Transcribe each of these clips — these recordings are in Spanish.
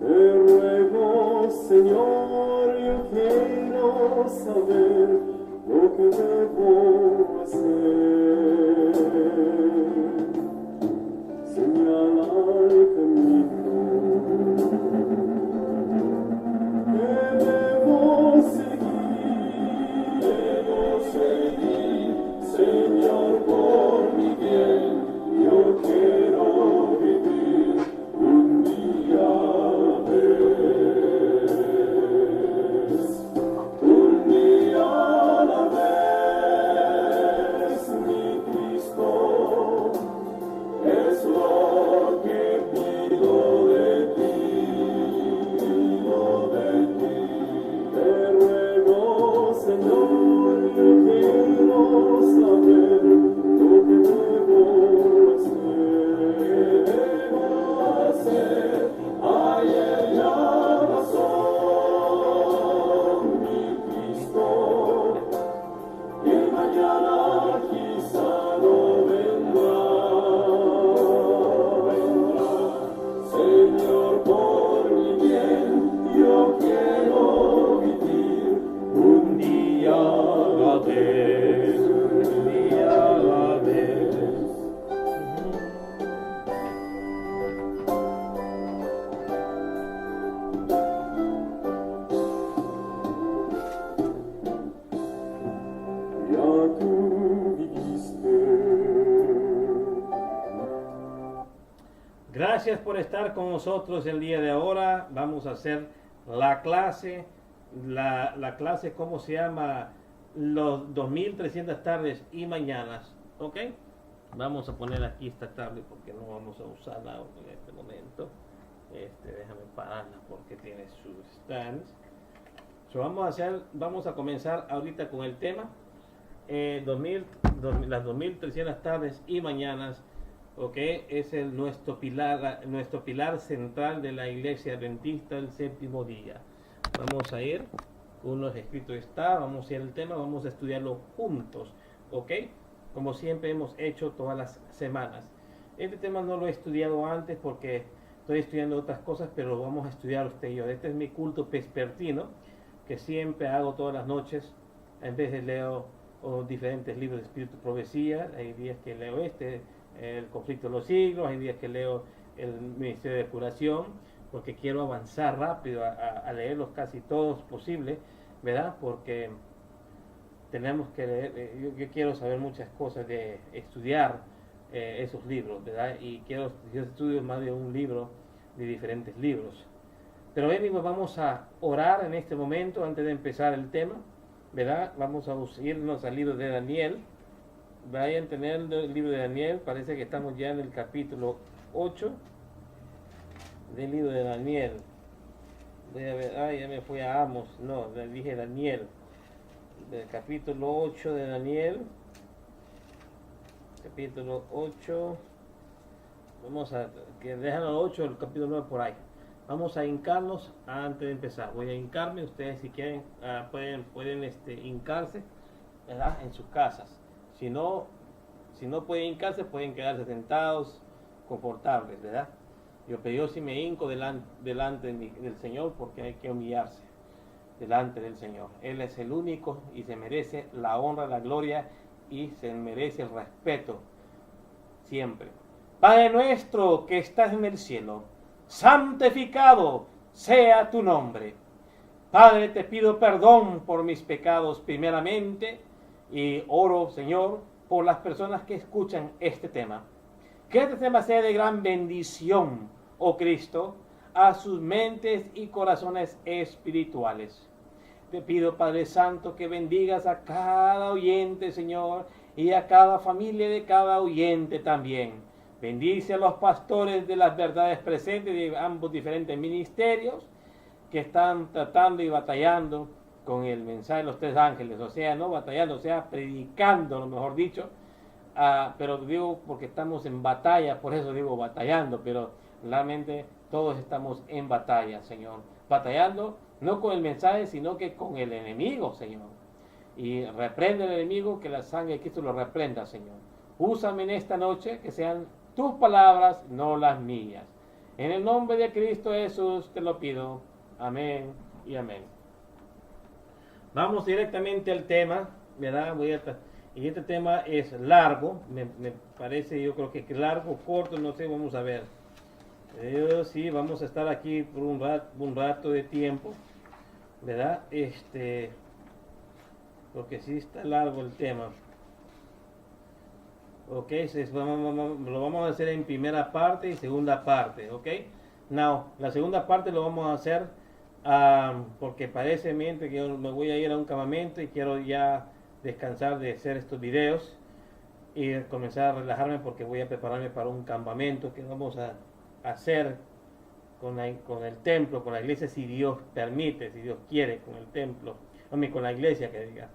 Te ruego, Señor, yo quiero saber lo que debo hacer. Señala el camino que debo seguir, Señor, por mi bien. Yo quiero vivir un día a la vez, un día a la vez, mi Cristo, es lo que pido de ti, Te ruego, Señor, yo quiero saber lo que debo hacer. Ay, la razón, mi Cristo, que mañana quizá no vendrá. Señor, por mi bien, yo quiero vivir un día a la vez, un día a la vez. Ya tú viviste. Gracias por estar con nosotros el día de ahora. Vamos a hacer la clase, la clase, ¿cómo se llama? Los 2300 tardes y mañanas, ¿ok? Vamos a poner aquí esta tarde porque no vamos a usarla en este momento. Déjame pararla porque tiene sus stands. So, vamos a comenzar ahorita con el tema. Las 2300 tardes y mañanas, ¿ok? Es nuestro pilar central de la Iglesia Adventista del Séptimo Día. Vamos a ir, uno escrito está, vamos a ir al tema, vamos a estudiarlo juntos, ¿ok? Como siempre hemos hecho todas las semanas. Este tema no lo he estudiado antes porque estoy estudiando otras cosas, pero lo vamos a estudiar usted y yo. Este es mi culto vespertino que siempre hago todas las noches. En vez de leo diferentes libros de espíritu y profecía, hay días que leo el conflicto de los siglos, hay días que leo el ministerio de curación, porque quiero avanzar rápido a leerlos casi todos posible, ¿verdad? Porque tenemos que leer, yo quiero saber muchas cosas, de estudiar esos libros, ¿verdad? Y yo estudio más de un libro, de diferentes libros. Pero hoy mismo vamos a orar en este momento antes de empezar el tema, ¿verdad? Vamos a irnos al libro de Daniel. Vayan a tener el libro de Daniel, parece que estamos ya en el capítulo 8 del libro de Daniel. Voy a ver, ya me fui a Amos, no, le dije Daniel. Del capítulo 8 de Daniel. Capítulo 8. Vamos a, que dejan el 8, el capítulo 9 por ahí. Vamos a hincarnos antes de empezar. Voy a hincarme, ustedes si quieren pueden hincarse, ¿verdad? En sus casas. Si no pueden hincarse, pueden quedarse sentados, confortables, ¿verdad? Yo sí me hinco delante del Señor, porque hay que humillarse delante del Señor. Él es el único y se merece la honra, la gloria y se merece el respeto siempre. Padre nuestro que estás en el cielo, santificado sea tu nombre. Padre, te pido perdón por mis pecados primeramente y oro, Señor, por las personas que escuchan este tema. Que este tema sea de gran bendición, oh Cristo, a sus mentes y corazones espirituales. Te pido, Padre Santo, que bendigas a cada oyente, Señor, y a cada familia de cada oyente también. Bendice a los pastores de las verdades presentes de ambos diferentes ministerios que están tratando y batallando con el mensaje de los tres ángeles, o sea, no batallando, o sea, predicando, lo mejor dicho, pero digo porque estamos en batalla, por eso digo batallando, pero realmente todos estamos en batalla, Señor, batallando no con el mensaje, sino que con el enemigo, Señor, y reprende al enemigo, que la sangre de Cristo lo reprenda, Señor. Úsame en esta noche, que sean tus palabras, no las mías. En el nombre de Cristo Jesús te lo pido. Amén y amén. Vamos directamente al tema, ¿verdad? Y este tema es largo, me parece, yo creo que largo, corto, no sé, vamos a ver. Sí, vamos a estar aquí por un rato de tiempo, ¿verdad? Porque sí está largo el tema. Ok, lo vamos a hacer en primera parte y segunda parte, ok. Now, la segunda parte lo vamos a hacer porque parece que yo me voy a ir a un campamento y quiero ya descansar de hacer estos videos y comenzar a relajarme porque voy a prepararme para un campamento que vamos a hacer con el templo, con la iglesia, si Dios permite, si Dios quiere, con el templo, con la iglesia que diga.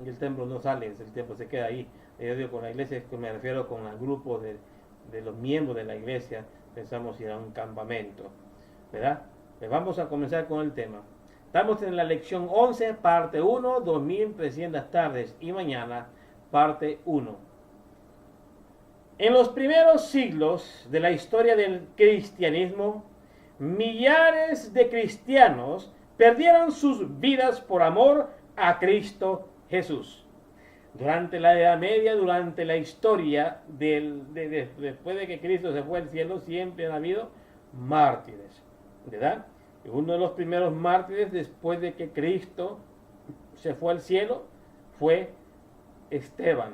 El templo no sale, el templo se queda ahí. Yo digo con la iglesia, me refiero con el grupo de los miembros de la iglesia, pensamos ir a un campamento, ¿verdad? Pues vamos a comenzar con el tema. Estamos en la lección 11, parte 1, 2300 tardes y mañana, parte 1. En los primeros siglos de la historia del cristianismo, millares de cristianos perdieron sus vidas por amor a Cristo Jesús. Durante la Edad Media, durante la historia, después de que Cristo se fue al cielo, siempre han habido mártires, ¿verdad? Y uno de los primeros mártires después de que Cristo se fue al cielo fue Esteban,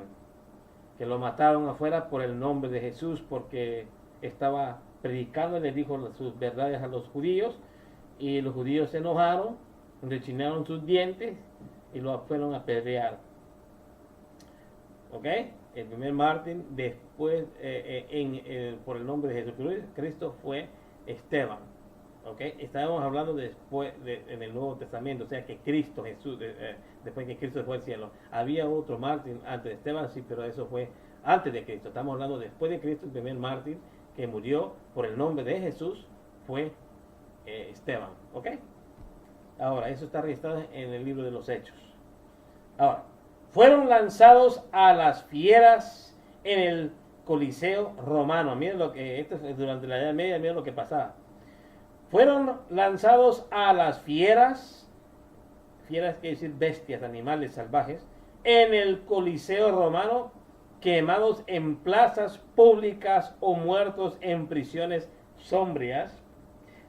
que lo mataron afuera por el nombre de Jesús, porque estaba predicando y le dijo sus verdades a los judíos, y los judíos se enojaron, rechinaron sus dientes y lo fueron a apedrear. ¿Ok? El primer mártir después por el nombre de Jesucristo fue Esteban. ¿Ok? Estábamos hablando después en el Nuevo Testamento, o sea que Cristo Jesús, después que Cristo fue al cielo. Había otro mártir antes de Esteban, sí, pero eso fue antes de Cristo. Estamos hablando después de Cristo, el primer mártir que murió por el nombre de Jesús fue Esteban. ¿Ok? Ahora, eso está registrado en el libro de los Hechos. Ahora, fueron lanzados a las fieras en el Coliseo romano. Miren lo que, esto es durante la Edad Media, miren lo que pasaba. Fueron lanzados a las fieras quiere decir bestias, animales salvajes, en el Coliseo romano, quemados en plazas públicas o muertos en prisiones sombrías.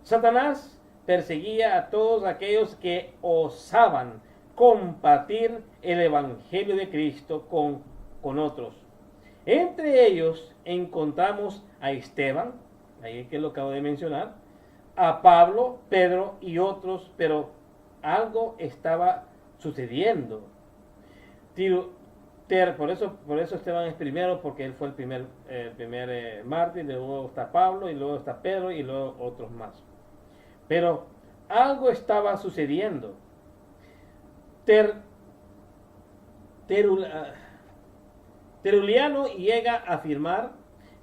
Satanás perseguía a todos aquellos que osaban compartir el Evangelio de Cristo con otros. Entre ellos encontramos a Esteban, ahí que lo acabo de mencionar, a Pablo, Pedro y otros, pero algo estaba sucediendo. Por eso Esteban es primero, porque él fue el primer mártir, luego está Pablo, y luego está Pedro, y luego otros más. Pero algo estaba sucediendo. Tertuliano llega a afirmar: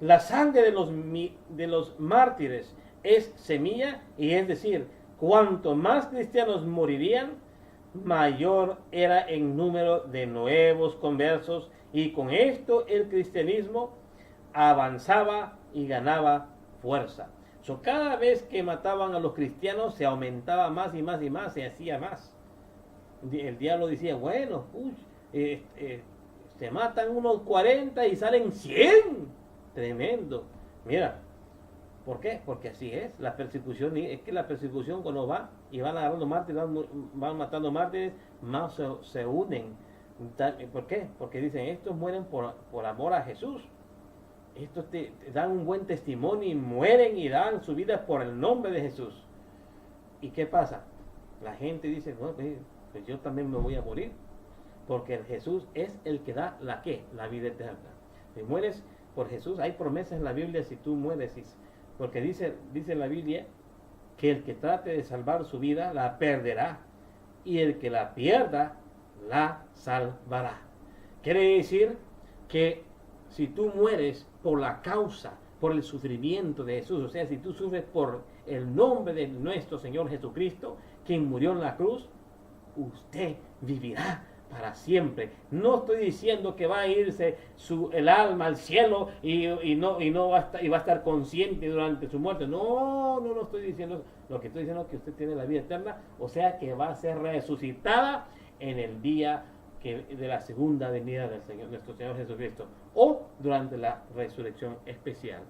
la sangre de los mártires es semilla, y es decir, cuanto más cristianos morirían, mayor era el número de nuevos conversos, y con esto el cristianismo avanzaba y ganaba fuerza. Cada vez que mataban a los cristianos se aumentaba más y más y más, se hacía más. El diablo decía, bueno, se matan unos 40 y salen 100. Tremendo. Mira, ¿por qué? Porque así es. La persecución, es que la persecución cuando va y van agarrando mártires, van matando mártires, más se unen. ¿Por qué? Porque dicen, estos mueren por amor a Jesús. Estos te dan un buen testimonio y mueren y dan su vida por el nombre de Jesús. ¿Y qué pasa? La gente dice, no, pues yo también me voy a morir, porque Jesús es el que da la vida eterna. Si mueres por Jesús, hay promesas en la Biblia si tú mueres, porque dice la Biblia que el que trate de salvar su vida la perderá, y el que la pierda la salvará. Quiere decir que si tú mueres por la causa, por el sufrimiento de Jesús, o sea, si tú sufres por el nombre de nuestro Señor Jesucristo, quien murió en la cruz, usted vivirá para siempre. No estoy diciendo que va a irse el alma al cielo y no va a estar consciente durante su muerte. No estoy diciendo eso. Lo que estoy diciendo es que usted tiene la vida eterna, o sea que va a ser resucitada en el día de la segunda venida del Señor, nuestro Señor Jesucristo, o durante la resurrección especial,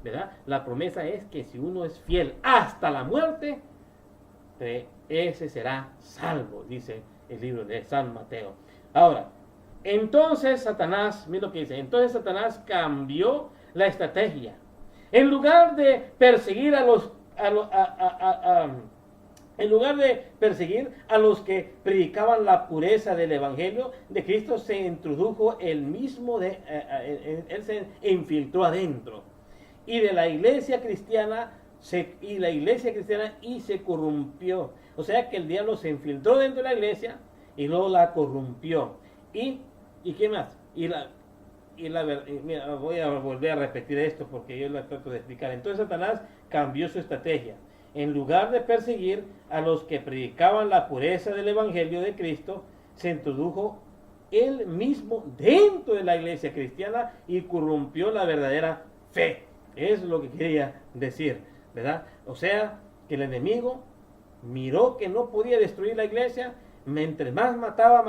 ¿verdad? La promesa es que si uno es fiel hasta la muerte, ese será salvo, dice el libro de San Mateo. Ahora, entonces Satanás, mira lo que dice, entonces Satanás cambió la estrategia. En lugar de perseguir en lugar de perseguir a los que predicaban la pureza del Evangelio de Cristo, se introdujo él mismo, él se infiltró adentro. Y de la iglesia cristiana y se corrompió. O sea que el diablo se infiltró dentro de la iglesia y luego la corrompió. ¿Y qué más? Mira, voy a volver a repetir esto porque yo lo trato de explicar. Entonces Satanás cambió su estrategia. En lugar de perseguir a los que predicaban la pureza del Evangelio de Cristo, se introdujo él mismo dentro de la iglesia cristiana y corrompió la verdadera fe. Eso es lo que quería decir, ¿verdad? O sea, que el enemigo miró que no podía destruir la iglesia, mientras más mataba,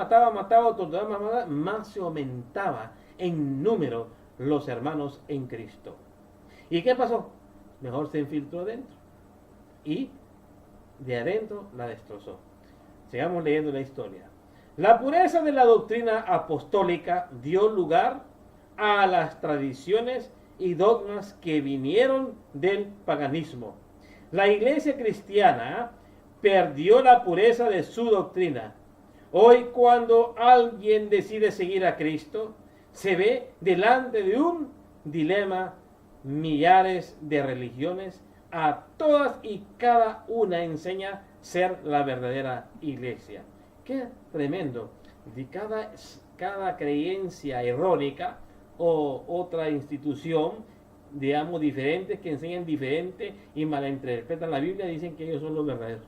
más se aumentaba en número los hermanos en Cristo. ¿Y qué pasó? Mejor se infiltró adentro y de adentro la destrozó. Sigamos leyendo la historia. La pureza de la doctrina apostólica dio lugar a las tradiciones y dogmas que vinieron del paganismo. La iglesia cristiana perdió la pureza de su doctrina. Hoy, cuando alguien decide seguir a Cristo, se ve delante de un dilema. Millares de religiones, a todas y cada una enseña ser la verdadera iglesia. Qué tremendo. De cada creencia errónica o otra institución, digamos, diferente, que enseñan diferente y malinterpretan la Biblia, dicen que ellos son los verdaderos.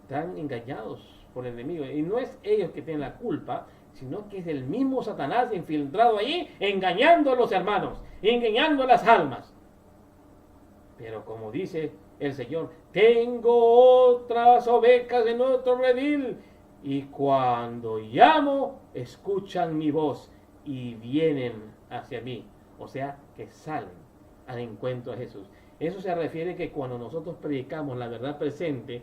Están engañados por el enemigo. Y no es ellos que tienen la culpa, sino que es el mismo Satanás infiltrado allí, engañando a los hermanos, engañando a las almas. Pero como dice el Señor, tengo otras ovejas en otro redil, y cuando llamo, escuchan mi voz y vienen hacia mí. O sea, que salen al encuentro de Jesús. Eso se refiere que cuando nosotros predicamos la verdad presente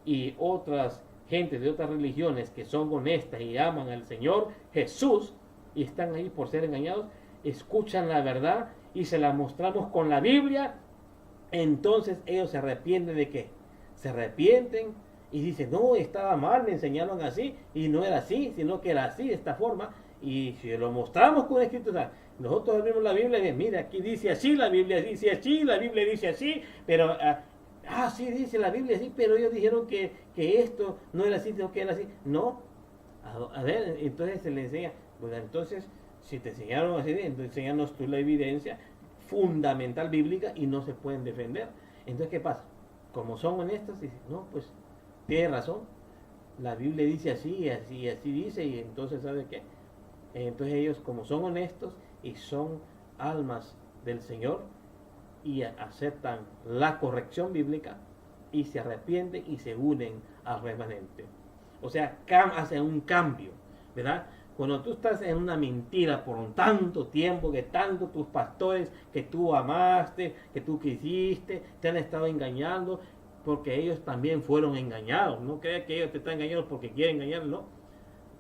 y otras gente de otras religiones que son honestas y aman al Señor Jesús y están ahí por ser engañados, escuchan la verdad y se la mostramos con la Biblia, entonces ellos se arrepienten de qué? Se arrepienten y dicen, no, estaba mal, me enseñaron así y no era así, sino que era así, de esta forma. Y si lo mostramos con escritura, nosotros abrimos la Biblia y decimos, mira, aquí dice así, la Biblia dice así, la Biblia dice así, pero sí, dice la Biblia así, pero ellos dijeron que esto no era así, sino que era así. No. A ver, entonces se le enseña. Bueno, entonces, si te enseñaron así, entonces enséñanos tú la evidencia fundamental bíblica y no se pueden defender. Entonces, ¿qué pasa? Como son honestos, dicen, no, pues, tiene razón. La Biblia dice así, así dice, y entonces, ¿sabe qué? Entonces ellos, como son honestos y son almas del Señor, y aceptan la corrección bíblica y se arrepienten y se unen al remanente. O sea, hacen un cambio, ¿verdad? Cuando tú estás en una mentira por un tanto tiempo, que tanto tus pastores que tú amaste, que tú quisiste, te han estado engañando, porque ellos también fueron engañados. No creas que ellos te están engañando porque quieren engañar, no.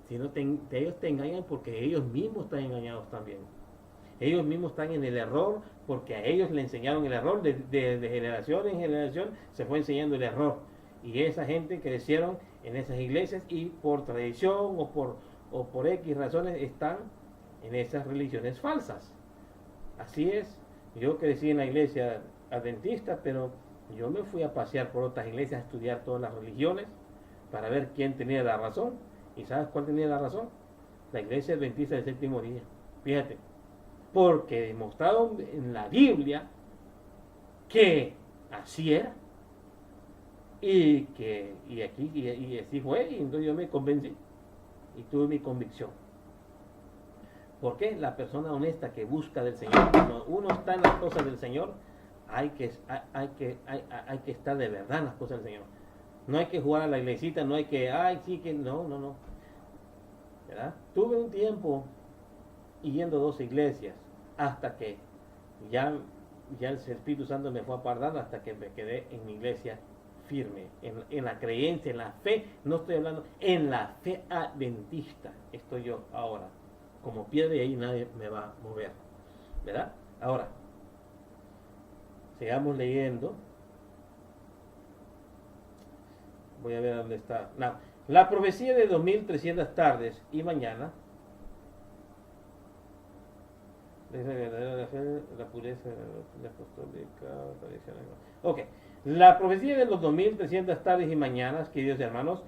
Sino ellos te engañan porque ellos mismos están engañados también. Ellos mismos están en el error porque a ellos le enseñaron el error. De generación en generación se fue enseñando el error. Y esa gente crecieron en esas iglesias y por tradición o por X razones están en esas religiones falsas. Así es. Yo crecí en la iglesia adventista, pero yo me fui a pasear por otras iglesias a estudiar todas las religiones para ver quién tenía la razón. ¿Y sabes cuál tenía la razón? La iglesia adventista del séptimo día. Fíjate. Porque demostraron en la Biblia que así era y así fue, y entonces yo me convencí y tuve mi convicción. ¿Por qué? La persona honesta que busca del Señor, cuando uno está en las cosas del Señor, hay que estar de verdad en las cosas del Señor. No hay que jugar a la iglesita, no hay que, no. ¿Verdad? Tuve un tiempo yendo a 2 iglesias, hasta que ya el Espíritu Santo me fue apartando, hasta que me quedé en mi iglesia firme, en la creencia, en la fe. No estoy hablando, en la fe adventista estoy yo ahora, como piedra, y ahí nadie me va a mover, ¿verdad? Ahora, sigamos leyendo. Voy a ver dónde está. La profecía de 2300 tardes y mañana. La pureza, la apostólica, tradicional. Ok. La profecía de los 2300 tardes y mañanas, queridos hermanos,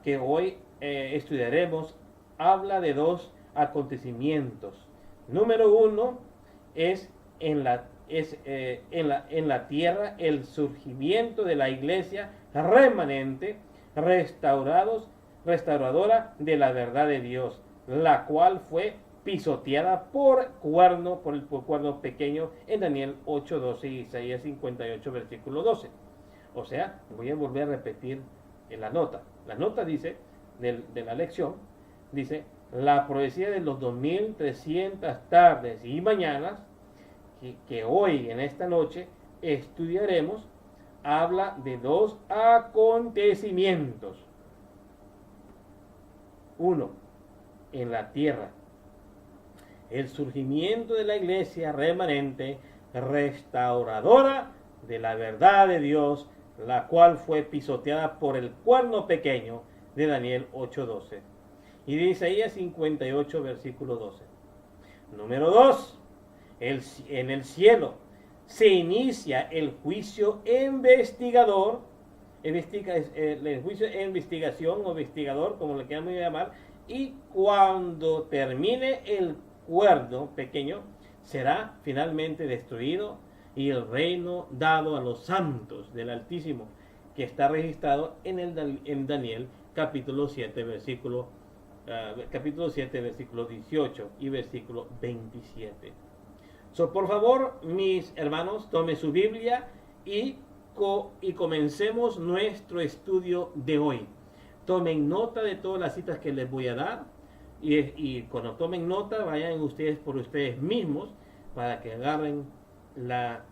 que hoy estudiaremos, habla de 2 acontecimientos. Número 1 es en la tierra el surgimiento de la iglesia remanente, restauradora de la verdad de Dios, la cual fue pisoteada por el cuerno pequeño en Daniel 8:12 y Isaías 58 versículo 12. O sea, voy a volver a repetir en la nota. La nota dice, de la lección, dice, la profecía de los 2300 tardes y mañanas, que hoy, en esta noche, estudiaremos, habla de 2 acontecimientos. 1, en la tierra, el surgimiento de la iglesia remanente, restauradora de la verdad de Dios, la cual fue pisoteada por el cuerno pequeño de Daniel 8:12 y de Isaías 58 versículo 12. Número 2, en el cielo se inicia el juicio investigador, el juicio de investigación o investigador, como le quieran llamar, y cuando termine el cuerno pequeño, será finalmente destruido y el reino dado a los santos del Altísimo, que está registrado en Daniel capítulo 7 versículo 18 y versículo 27. Por favor, mis hermanos, tome su Biblia y comencemos nuestro estudio de hoy. Tomen nota de todas las citas que les voy a dar, y cuando tomen nota, vayan ustedes por ustedes mismos para que agarren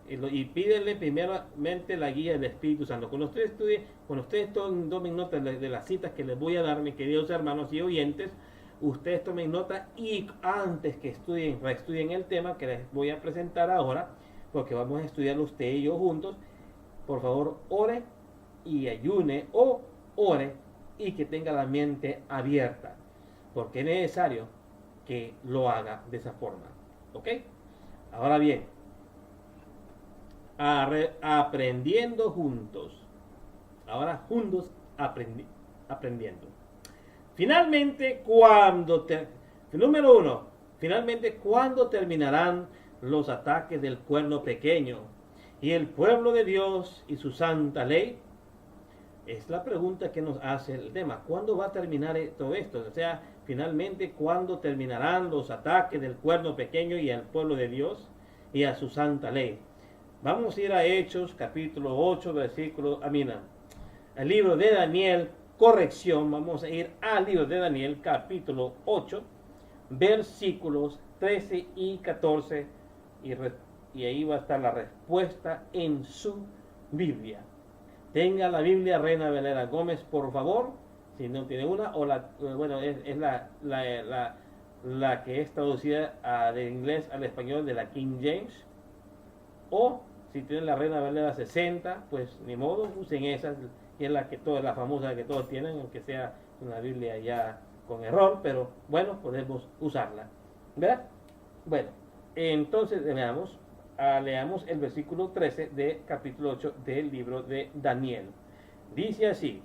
y pídenle primeramente la guía del Espíritu Santo. Cuando ustedes tomen nota de las citas que les voy a dar, mis queridos hermanos y oyentes, ustedes tomen nota, y antes que reestudien el tema que les voy a presentar ahora, porque vamos a estudiarlo usted y yo juntos, por favor, ore y ayune, o ore y que tenga la mente abierta, porque es necesario que lo haga de esa forma. ¿Ok? Ahora bien, aprendiendo juntos. Ahora juntos aprendiendo. Finalmente, número 1, finalmente, ¿cuándo terminarán los ataques del cuerno pequeño y el pueblo de Dios y su santa ley? Es la pregunta que nos hace el tema. ¿Cuándo va a terminar todo esto? O sea, finalmente, ¿cuándo terminarán los ataques del cuerno pequeño y al pueblo de Dios y a su santa ley? Vamos a ir a Hechos, capítulo 8, el libro de Daniel, vamos a ir al libro de Daniel, capítulo 8, versículos 13 y 14, y ahí va a estar la respuesta en su Biblia. Tenga la Biblia Reina Valera Gómez, por favor, si no tiene una, o es la que es traducida de inglés al español de la King James, o si tienen la Reina Valera 60, pues ni modo, usen esa, que es la famosa que todos tienen, aunque sea una Biblia ya con error, pero bueno, podemos usarla, ¿verdad? Bueno, entonces leamos el versículo 13 de capítulo 8 del libro de Daniel. Dice así,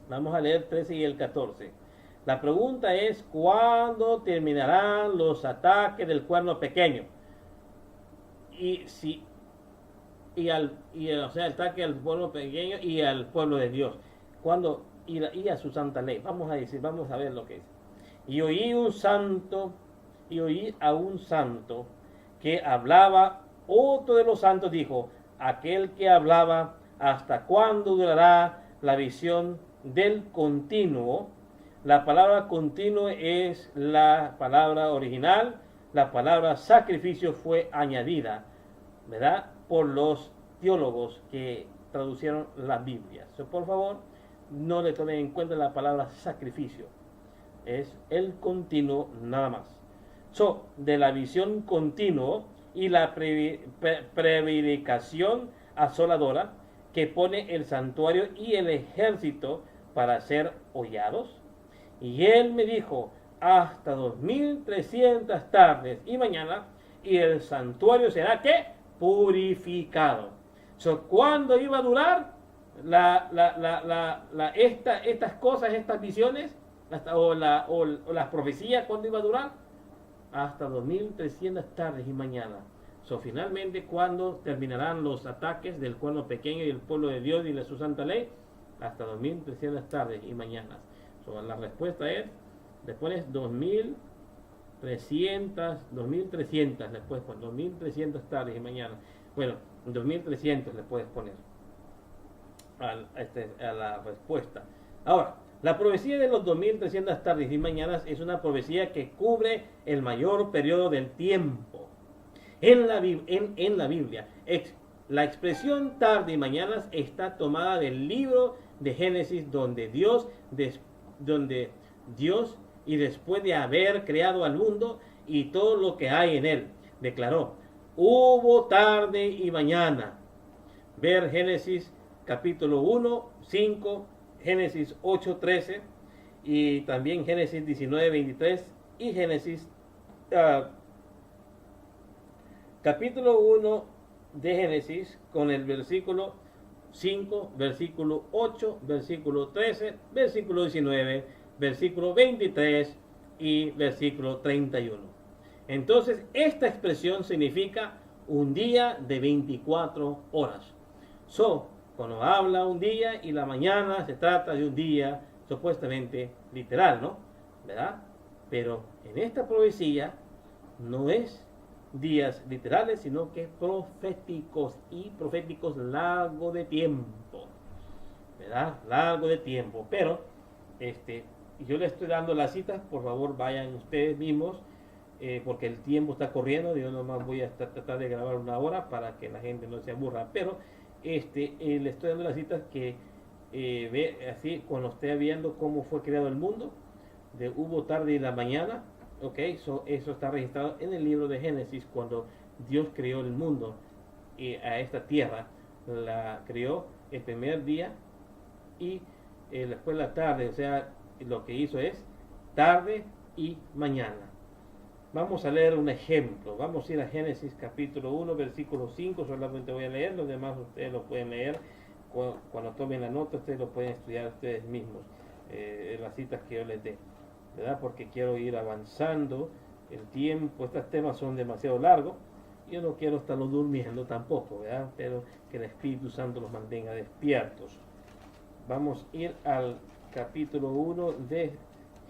vamos a leer 13 y el 14. La pregunta es, ¿cuándo terminarán los ataques del cuerno pequeño? O sea, el ataque al pueblo pequeño y al pueblo de Dios. ¿Cuándo y a su santa ley. Vamos a ver lo que es. Y oí a un santo que hablaba, otro de los santos dijo, aquel que hablaba, ¿hasta cuándo durará la visión del continuo? La palabra continuo es la palabra original, la palabra sacrificio fue añadida, ¿verdad? Por los teólogos que traducieron la Biblia. Por favor, no le tomen en cuenta la palabra sacrificio. Es el continuo nada más. De la visión continuo y la prevaricación asoladora que pone el santuario y el ejército para ser hollados. Y él me dijo, hasta 2300 tardes y mañanas, y el santuario será ¿qué? Purificado. ¿Cuándo iba a durar estas cosas, estas visiones, o las profecías? ¿Cuándo iba a durar? Hasta 2300 tardes y mañanas. Finalmente, ¿cuándo terminarán los ataques del pueblo pequeño y el pueblo de Dios y de su santa ley? Hasta 2300 tardes y mañanas. La respuesta es, le pones 2300, después con 2300 tardes y mañanas. Bueno, 2300 le puedes poner a la respuesta. Ahora, la profecía de los 2300 tardes y mañanas es una profecía que cubre el mayor periodo del tiempo. En la Biblia, la expresión tarde y mañanas está tomada del libro de Génesis, donde Dios, y después de haber creado al mundo y todo lo que hay en él, declaró, hubo tarde y mañana. Ver Génesis capítulo 1, 5, Génesis 8, 13 y también Génesis 19, 23 y Génesis capítulo 1 de Génesis con el versículo 5, versículo 8, versículo 13, versículo 19, versículo 23 y versículo 31. Entonces, esta expresión significa un día de 24 horas. Cuando habla un día y la mañana, se trata de un día supuestamente literal, ¿no? ¿Verdad? Pero en esta profecía no es días literales, sino que proféticos, y proféticos largo de tiempo, ¿verdad? Largo de tiempo. Pero yo les estoy dando las citas, por favor vayan ustedes mismos, porque el tiempo está corriendo. Yo nomás voy a tratar de grabar 1 hora para que la gente no se aburra, pero le estoy dando las citas que ve así cuando esté viendo cómo fue creado el mundo, de hubo tarde y la mañana. Eso está registrado en el libro de Génesis, cuando Dios creó el mundo y a esta tierra la creó el primer día y después la tarde, o sea, lo que hizo es tarde y mañana. Vamos a leer un ejemplo. Vamos a ir a Génesis capítulo 1, versículo 5, solamente voy a leer, los demás ustedes lo pueden leer. Cuando tomen la nota, ustedes lo pueden estudiar ustedes mismos, las citas que yo les dé, ¿verdad? Porque quiero ir avanzando el tiempo. Estos temas son demasiado largos. Yo no quiero estarlos durmiendo tampoco, ¿verdad? Pero que el Espíritu Santo los mantenga despiertos. Vamos a ir al capítulo 1 de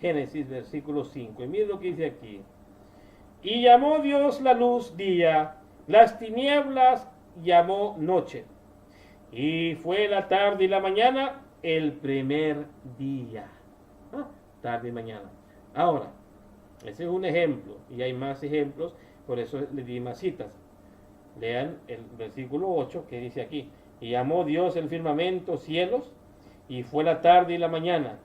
Génesis, versículo 5. Y miren lo que dice aquí. Y llamó Dios la luz día, las tinieblas llamó noche. Y fue la tarde y la mañana el primer día. Tarde y mañana. Ahora, ese es un ejemplo, y hay más ejemplos, por eso les di más citas. Lean el versículo 8 que dice aquí: y llamó Dios el firmamento cielos, y fue la tarde y la mañana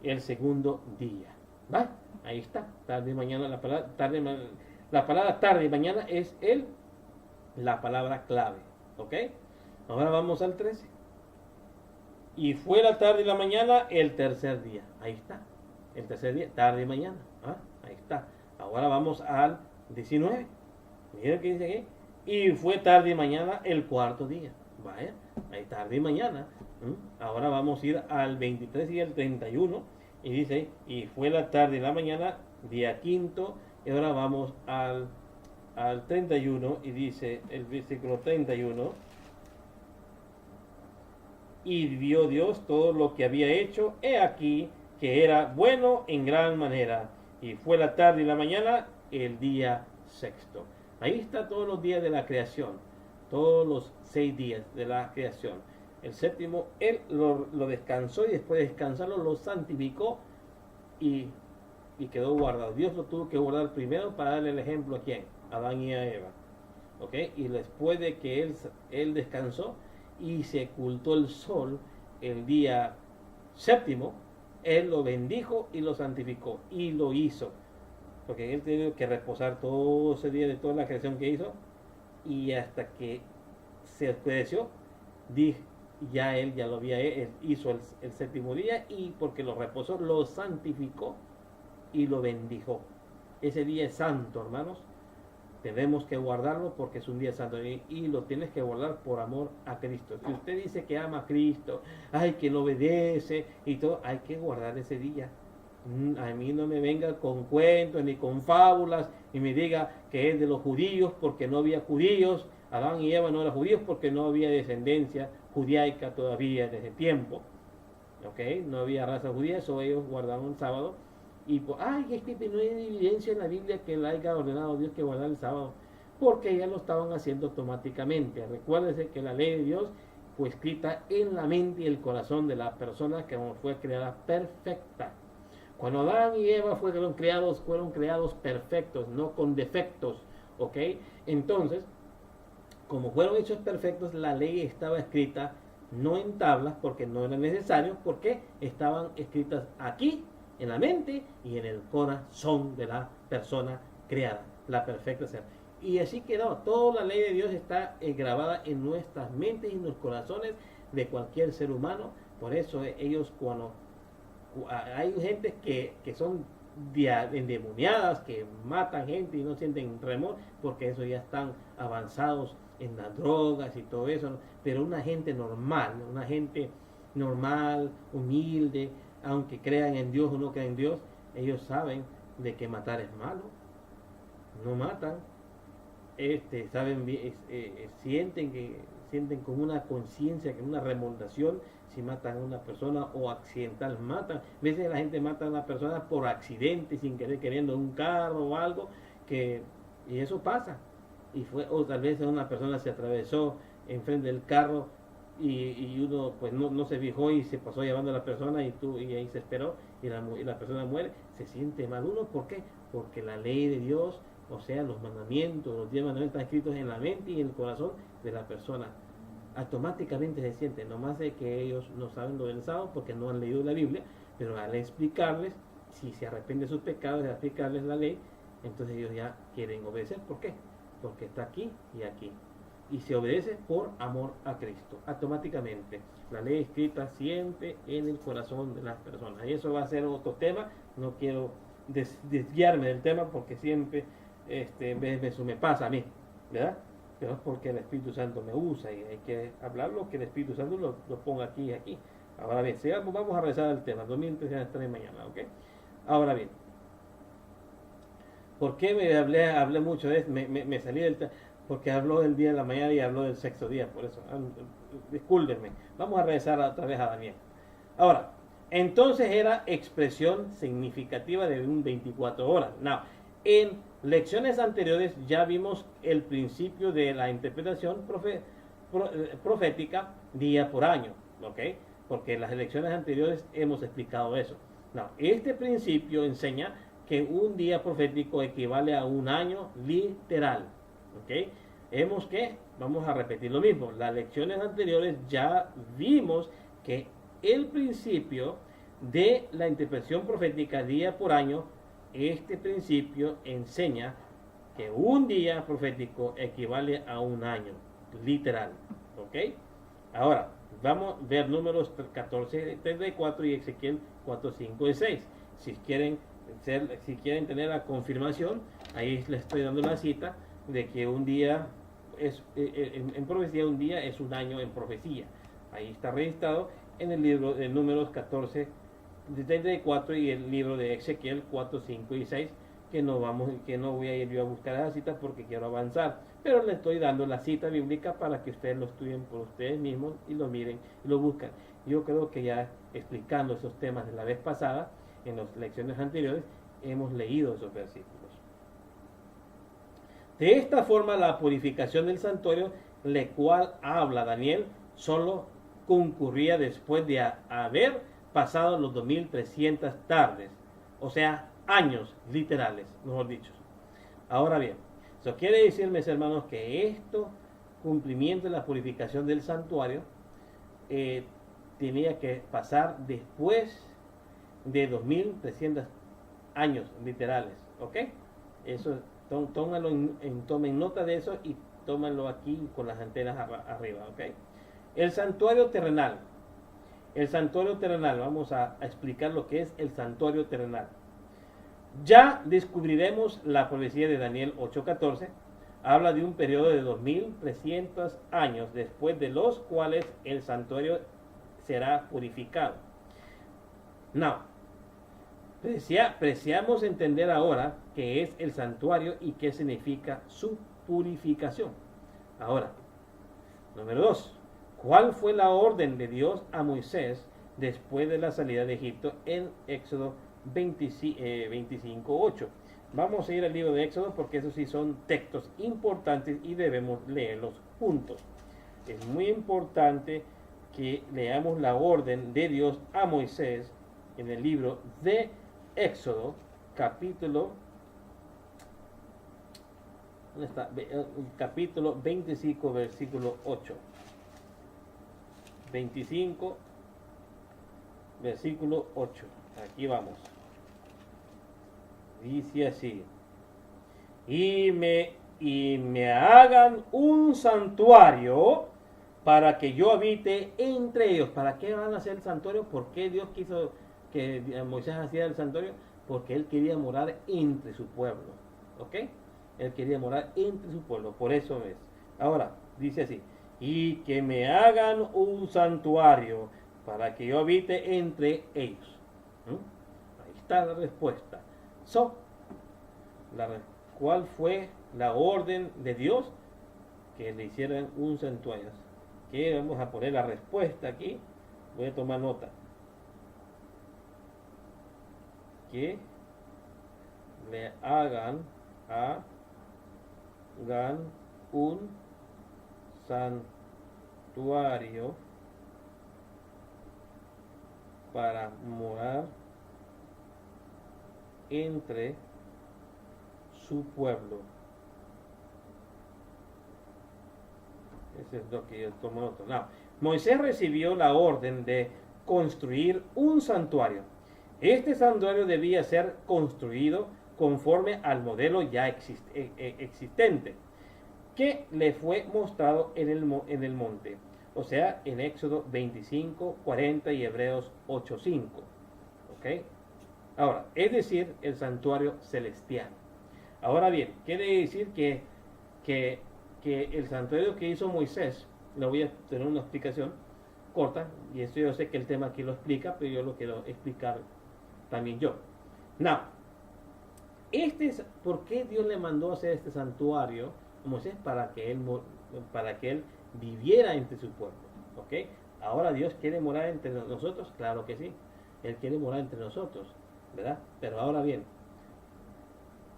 el segundo día. ¿Va? Ahí está, tarde y mañana. La palabra tarde y mañana es la palabra clave. ¿Ok? Ahora vamos al 13. Y fue la tarde y la mañana el tercer día. Ahí está. El tercer día, tarde y mañana. Ahí está. Ahora vamos al 19. Miren que dice aquí. Y fue tarde y mañana el cuarto día. Vaya, ahí tarde y mañana. Ahora vamos a ir al 23 y al 31. Y dice, y fue la tarde y la mañana, día quinto. Y ahora vamos al 31. Y dice el versículo 31. Y vio Dios todo lo que había hecho, he aquí que era bueno en gran manera. Y fue la tarde y la mañana el día sexto. Ahí está todos los días de la creación, todos los 6 días de la creación. El séptimo él lo descansó y después de descansarlo lo santificó y, y quedó guardado. Dios lo tuvo que guardar primero para darle el ejemplo a quién, a Adán y a Eva. ¿Okay? Y después de que él descansó y se ocultó el sol el día séptimo, él lo bendijo y lo santificó y lo hizo. Porque él tuvo que reposar todo ese día de toda la creación que hizo y hasta que se oscureció, ya él ya lo había hizo el séptimo día y porque lo reposó, lo santificó y lo bendijo. Ese día es santo, hermanos. Tenemos que guardarlo porque es un día santo y lo tienes que guardar por amor a Cristo. Si usted dice que ama a Cristo, ay, que lo obedece y todo, hay que guardar ese día. A mí no me venga con cuentos ni con fábulas y me diga que es de los judíos porque no había judíos. Adán y Eva no eran judíos porque no había descendencia judaica todavía en ese tiempo. ¿Okay? No había raza judía, eso ellos guardaban el sábado. Y pues, ay, es que no hay evidencia en la Biblia que le haya ordenado Dios que guardar el sábado, porque ya lo estaban haciendo automáticamente. Recuérdese que la ley de Dios fue escrita en la mente y el corazón de la persona que fue creada perfecta. Cuando Adán y Eva fueron creados perfectos, no con defectos, ¿ok? Entonces, como fueron hechos perfectos, la ley estaba escrita no en tablas, porque no era necesario, porque estaban escritas aquí, en la mente y en el corazón de la persona creada, la perfecta ser. Y así quedó, toda la ley de Dios está grabada en nuestras mentes y en los corazones de cualquier ser humano. Por eso ellos cuando hay gente que son endemoniadas, que matan gente y no sienten remor, porque eso ya están avanzados en las drogas y todo eso, ¿no? Pero una gente normal, humilde, aunque crean en Dios o no crean en Dios, ellos saben de que matar es malo, no matan, saben, sienten con una conciencia, con una remordación si matan a una persona o accidental matan. A veces la gente mata a una persona por accidente, sin querer, queriendo un carro o algo, y eso pasa. O tal vez una persona se atravesó enfrente del carro y uno pues no se fijó y se pasó llevando a la persona y ahí se esperó y la persona muere. Se siente mal uno, ¿por qué? Porque la ley de Dios, o sea, los mandamientos, los 10 mandamientos están escritos en la mente y en el corazón de la persona. Automáticamente se siente, nomás de que ellos no saben lo del sábado porque no han leído la Biblia, pero al explicarles, si se arrepienten de sus pecados, al explicarles la ley, entonces ellos ya quieren obedecer. ¿Por qué? Porque está aquí y aquí. Y se obedece por amor a Cristo, automáticamente. La ley escrita siempre en el corazón de las personas. Y eso va a ser otro tema. No quiero desviarme del tema porque siempre eso me pasa a mí, ¿verdad? Pero es porque el Espíritu Santo me usa y hay que hablar lo que el Espíritu Santo lo ponga aquí y aquí. Ahora bien, vamos a rezar el tema. Domingo ya estaré mañana, ¿ok? Ahora bien, ¿por qué hablé mucho de esto? Me salí del tema. Porque habló del día de la mañana y habló del sexto día, por eso. Discúlpenme. Vamos a regresar otra vez a Daniel. Ahora, entonces era expresión significativa de un 24 horas. Now, en lecciones anteriores ya vimos el principio de la interpretación profética día por año, ¿ok? Porque en las lecciones anteriores hemos explicado eso. Now, este principio enseña que un día profético equivale a un año literal. ¿Ok? Vamos a repetir lo mismo. Las lecciones anteriores ya vimos que el principio de la interpretación profética día por año, este principio enseña que un día profético equivale a un año, literal. ¿Ok? Ahora, vamos a ver números 14, 34 y Ezequiel 4, 5 y 6. Si quieren tener la confirmación, ahí les estoy dando la cita de que un día en profecía, un día es un año en profecía. Ahí está registrado en el libro de números 14, 34 y el libro de Ezequiel 4, 5 y 6, que no voy a ir yo a buscar esa cita porque quiero avanzar, pero le estoy dando la cita bíblica para que ustedes lo estudien por ustedes mismos y lo miren y lo buscan. Yo creo que ya explicando esos temas de la vez pasada, en las lecciones anteriores, hemos leído esos versículos. De esta forma, la purificación del santuario, la cual habla Daniel, solo concurría después de haber pasado los 2300 tardes, o sea, años literales, mejor dicho. Ahora bien, eso quiere decir, mis hermanos, que esto, cumplimiento de la purificación del santuario, tenía que pasar después de 2300 años literales, ¿ok? Eso, tomen nota de eso y tómenlo aquí con las antenas arriba, ¿ok? El santuario terrenal. El santuario terrenal, vamos a explicar lo que es el santuario terrenal. Ya descubriremos la profecía de Daniel 8:14. Habla de un periodo de 2300 años, después de los cuales el santuario será purificado. Now, preciamos entender ahora qué es el santuario y qué significa su purificación. Ahora, número 2. ¿Cuál fue la orden de Dios a Moisés después de la salida de Egipto en Éxodo 25:8? Vamos a ir al libro de Éxodo porque esos sí son textos importantes y debemos leerlos juntos. Es muy importante que leamos la orden de Dios a Moisés en el libro de Éxodo, capítulo 25, versículo 8. 25, versículo 8. Aquí vamos. Dice así: y me hagan un santuario para que yo habite entre ellos. ¿Para qué van a hacer el santuario? ¿Por qué Dios quiso que Moisés hiciera el santuario? Porque él quería morar entre su pueblo. ¿Ok? Él quería morar entre su pueblo. Por eso es. Ahora, dice así: y que me hagan un santuario para que yo habite entre ellos. Ahí está la respuesta. ¿Cuál fue la orden de Dios? Que le hicieran un santuario. Que vamos a poner la respuesta aquí. Voy a tomar nota. Que le hagan un santuario para morar entre su pueblo. Ese es lo que yo tomo nota. No. Moisés recibió la orden de construir un santuario. Este santuario debía ser construido conforme al modelo ya existente, que le fue mostrado en el monte, o sea, en Éxodo 25, 40 y Hebreos 8:5. ¿Ok? Ahora, es decir, el santuario celestial. Ahora bien, quiere decir que el santuario que hizo Moisés, le voy a tener una explicación corta, y esto yo sé que el tema aquí lo explica, pero yo lo quiero explicar también yo. Now, ¿por qué Dios le mandó a hacer este santuario a Moisés? Para que él viviera entre su pueblo. ¿Ok? Ahora Dios quiere morar entre nosotros, claro que sí. Él quiere morar entre nosotros, ¿verdad? Pero ahora bien,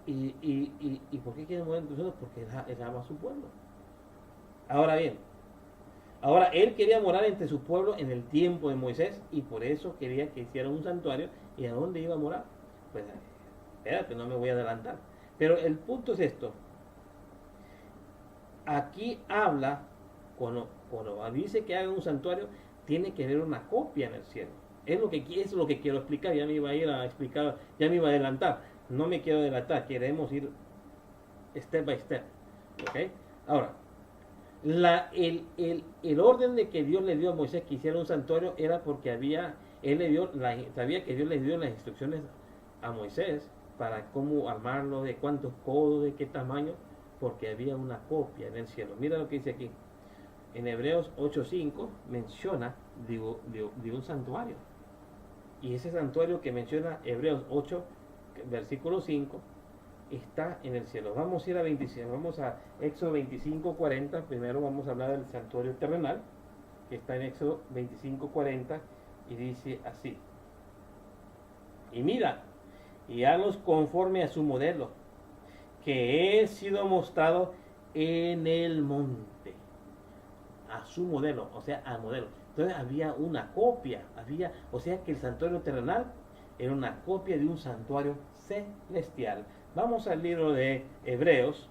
¿y por qué quiere morar entre nosotros? Porque él ama a su pueblo. Ahora bien, él quería morar entre su pueblo en el tiempo de Moisés y por eso quería que hiciera un santuario. ¿Y a dónde iba a morar? Pues espérate, no me voy a adelantar. Pero el punto es esto. Aquí habla, cuando dice que haga un santuario, tiene que haber una copia en el cielo. Es lo que quiero explicar. Ya me iba a ir a explicar, ya me iba a adelantar. No me quiero adelantar, queremos ir step by step. ¿Ok? Ahora, el orden de que Dios le dio a Moisés que hiciera un santuario era porque sabía que Dios le dio las instrucciones a Moisés para cómo armarlo, de cuántos codos, de qué tamaño, porque había una copia en el cielo. Mira lo que dice aquí. En Hebreos 8:5 menciona de un santuario. Y ese santuario que menciona Hebreos 8, versículo 5, está en el cielo. Vamos a ir a 25, vamos a Éxodo 25:40. Primero vamos a hablar del santuario terrenal, que está en Éxodo 25:40, y dice así: y mira, y hazlos conforme a su modelo, que he sido mostrado en el monte. A su modelo, o sea, al modelo. Entonces había una copia, o sea que el santuario terrenal era una copia de un santuario celestial. Vamos al libro de Hebreos,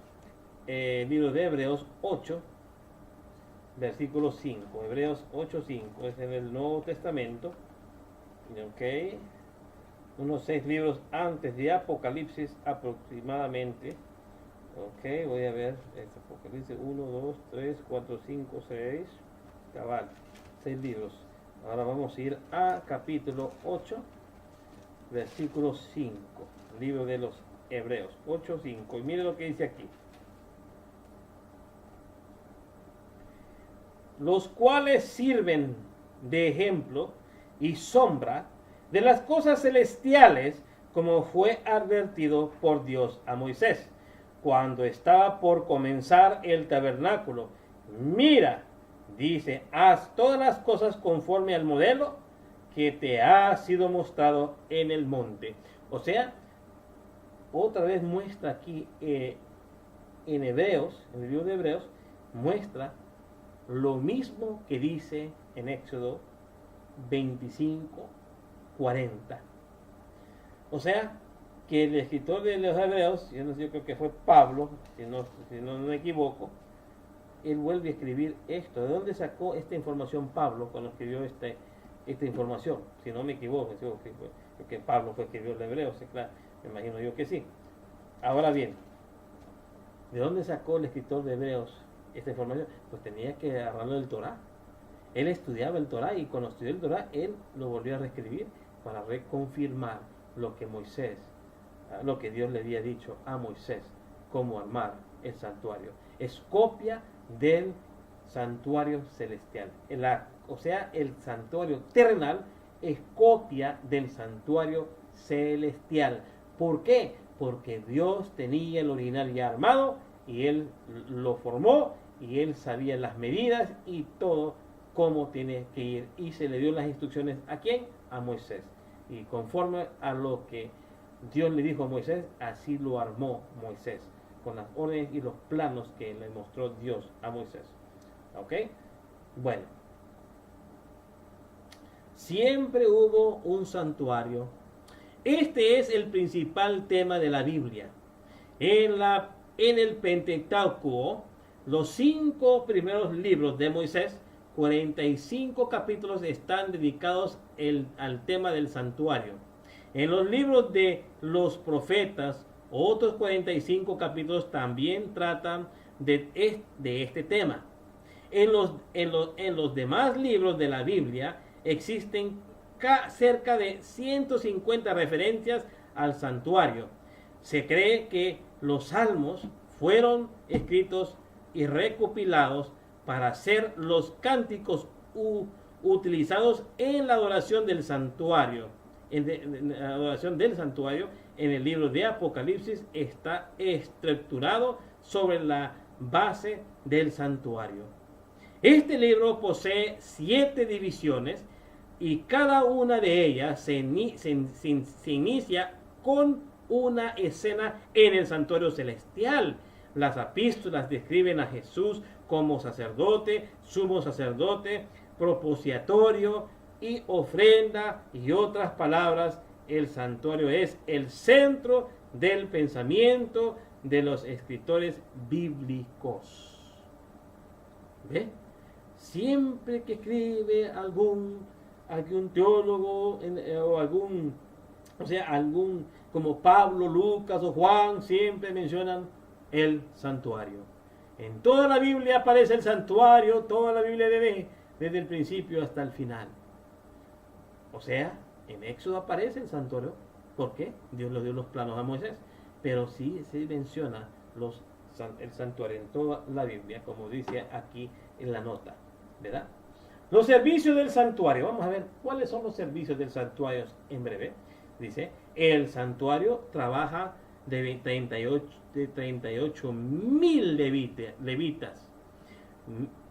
8, versículo 5. Hebreos 8:5, es en el Nuevo Testamento. Ok, unos 6 libros antes de Apocalipsis aproximadamente. Ok, voy a ver, es Apocalipsis 1, 2, 3, 4, 5, 6, cabal, 6 libros. Ahora vamos a ir a capítulo 8, versículo 5, libro de los Hebreos, 8:5, y mire lo que dice aquí: los cuales sirven de ejemplo y sombra de las cosas celestiales, como fue advertido por Dios a Moisés cuando estaba por comenzar el tabernáculo. Mira, dice, haz todas las cosas conforme al modelo que te ha sido mostrado en el monte. O sea, otra vez muestra aquí en Hebreos, en el libro de Hebreos, muestra lo mismo que dice en Éxodo 25:40. O sea, que el escritor de los Hebreos, yo creo que fue Pablo, si no me equivoco, él vuelve a escribir esto. ¿De dónde sacó esta información Pablo cuando escribió esta información? Si no me equivoco, que Pablo fue escribió el Hebreos, claro, me imagino yo que sí. Ahora bien, ¿de dónde sacó el escritor de Hebreos esta información? Pues tenía que agarrarlo del Torá. Él estudiaba el Torá, y cuando estudió el Torá, él lo volvió a reescribir para reconfirmar lo que Dios le había dicho a Moisés, cómo armar el santuario. Es copia del santuario celestial. O sea, el santuario terrenal es copia del santuario celestial. ¿Por qué? Porque Dios tenía el original ya armado, y Él lo formó, y Él sabía las medidas y todo cómo tiene que ir. Y se le dio las instrucciones ¿a quién? A Moisés. Y conforme a lo que Dios le dijo a Moisés, así lo armó Moisés, con las órdenes y los planos que le mostró Dios a Moisés. ¿Ok? Bueno, siempre hubo un santuario. Este es el principal tema de la Biblia. En el Pentateuco, los 5 primeros libros de Moisés, 45 capítulos están dedicados al tema del santuario. En los libros de los profetas, otros 45 capítulos también tratan de este tema. En los demás libros de la Biblia existen cerca de 150 referencias al santuario. Se cree que los salmos fueron escritos y recopilados para ser los cánticos utilizados en la adoración del santuario. En la adoración del santuario, en el libro de Apocalipsis, está estructurado sobre la base del santuario. Este libro posee 7 divisiones, y cada una de ellas se inicia con una escena en el santuario celestial. Las epístolas describen a Jesús como sacerdote, sumo sacerdote, propiciatorio y ofrenda, y otras palabras. El santuario es el centro del pensamiento de los escritores bíblicos. ¿Ve? Siempre que escribe algún teólogo como Pablo, Lucas o Juan, siempre mencionan el santuario. En toda la Biblia aparece el santuario, toda la Biblia desde el principio hasta el final. O sea, en Éxodo aparece el santuario. ¿Por qué? Dios le dio los planos a Moisés. Pero sí se menciona el santuario en toda la Biblia, como dice aquí en la nota, ¿verdad? Los servicios del santuario. Vamos a ver cuáles son los servicios del santuario en breve. Dice, el santuario trabaja de 38,000 levitas.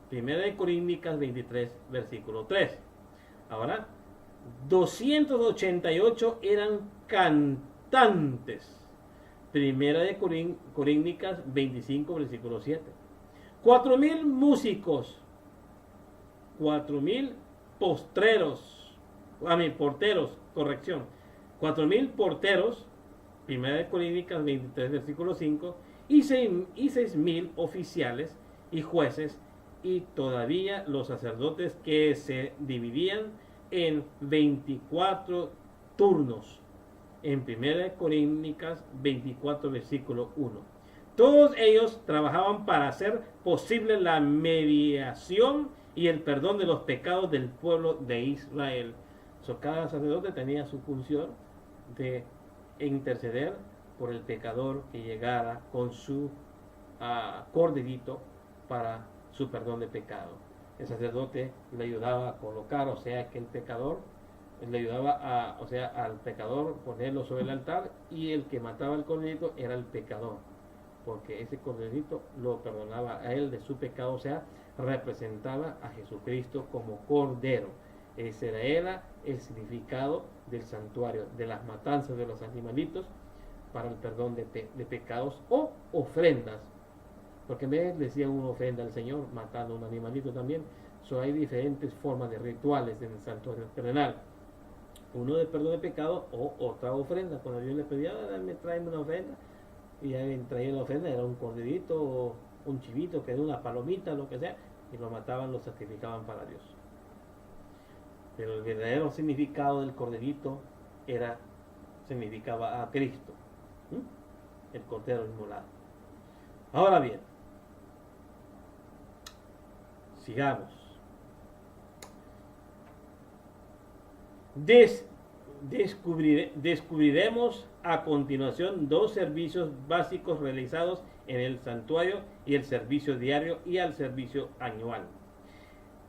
Primera de Corintios 23, versículo 3. Ahora, 288 eran cantantes. Primera de Corintios 25, versículo 7. 4,000 músicos. 4,000 porteros, corrección. 4,000 porteros. Primera de Corintios 23, versículo 5. Y 6,000 oficiales y jueces, y todavía los sacerdotes, que se dividían en 24 turnos. En 1 Corintios 24, versículo 1. Todos ellos trabajaban para hacer posible la mediación y el perdón de los pecados del pueblo de Israel. Cada sacerdote tenía su función de interceder por el pecador que llegara con su corderito para su perdón de pecado. El sacerdote le ayudaba a colocar, o sea, que el pecador le ayudaba al pecador ponerlo sobre el altar, y el que mataba el corderito era el pecador, porque ese corderito lo perdonaba a él de su pecado, o sea, representaba a Jesucristo como cordero. Ese era el significado del santuario, de las matanzas de los animalitos para el perdón de pecados o ofrendas. Porque en vez le hacían una ofrenda al Señor matando un animalito también. Hay diferentes formas de rituales en el santuario terrenal. Uno de perdón de pecado o otra ofrenda. Cuando Dios le pedía, tráeme una ofrenda, y ya traía la ofrenda, era un corderito o un chivito, que era una palomita, lo que sea, y lo mataban, lo sacrificaban para Dios. Pero el verdadero significado del corderito significaba a Cristo, el cordero inmolado. Ahora bien, sigamos. Descubriremos a continuación dos servicios básicos realizados en el santuario, y el servicio diario y el servicio anual.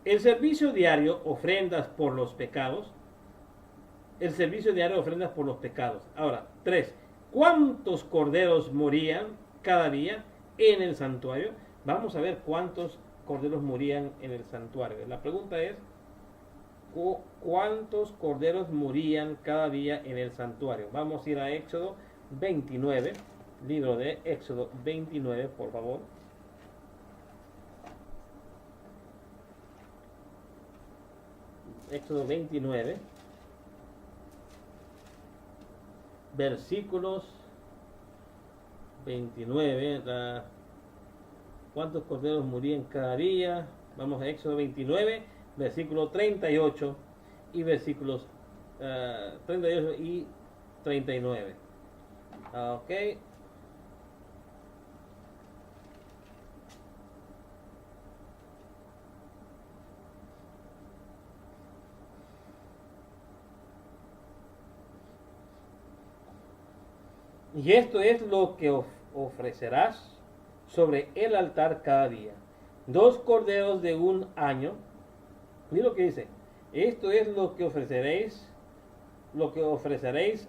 El servicio diario, ofrendas por los pecados. Ahora, 3. ¿Cuántos corderos morían cada día en el santuario? Vamos a ver cuántos corderos morían en el santuario. La pregunta es, ¿cuántos corderos morían cada día en el santuario? Vamos a ir a Éxodo 29, libro de Éxodo 29, por favor. Éxodo 29, versículos 29, ¿cuántos corderos morían cada día? Vamos a Éxodo 29, versículo 38 y versículos 38 y 39. Ok. Y esto es lo que ofrecerás sobre el altar cada día: 2 corderos de un año. Mira lo que dice: esto es lo que ofreceréis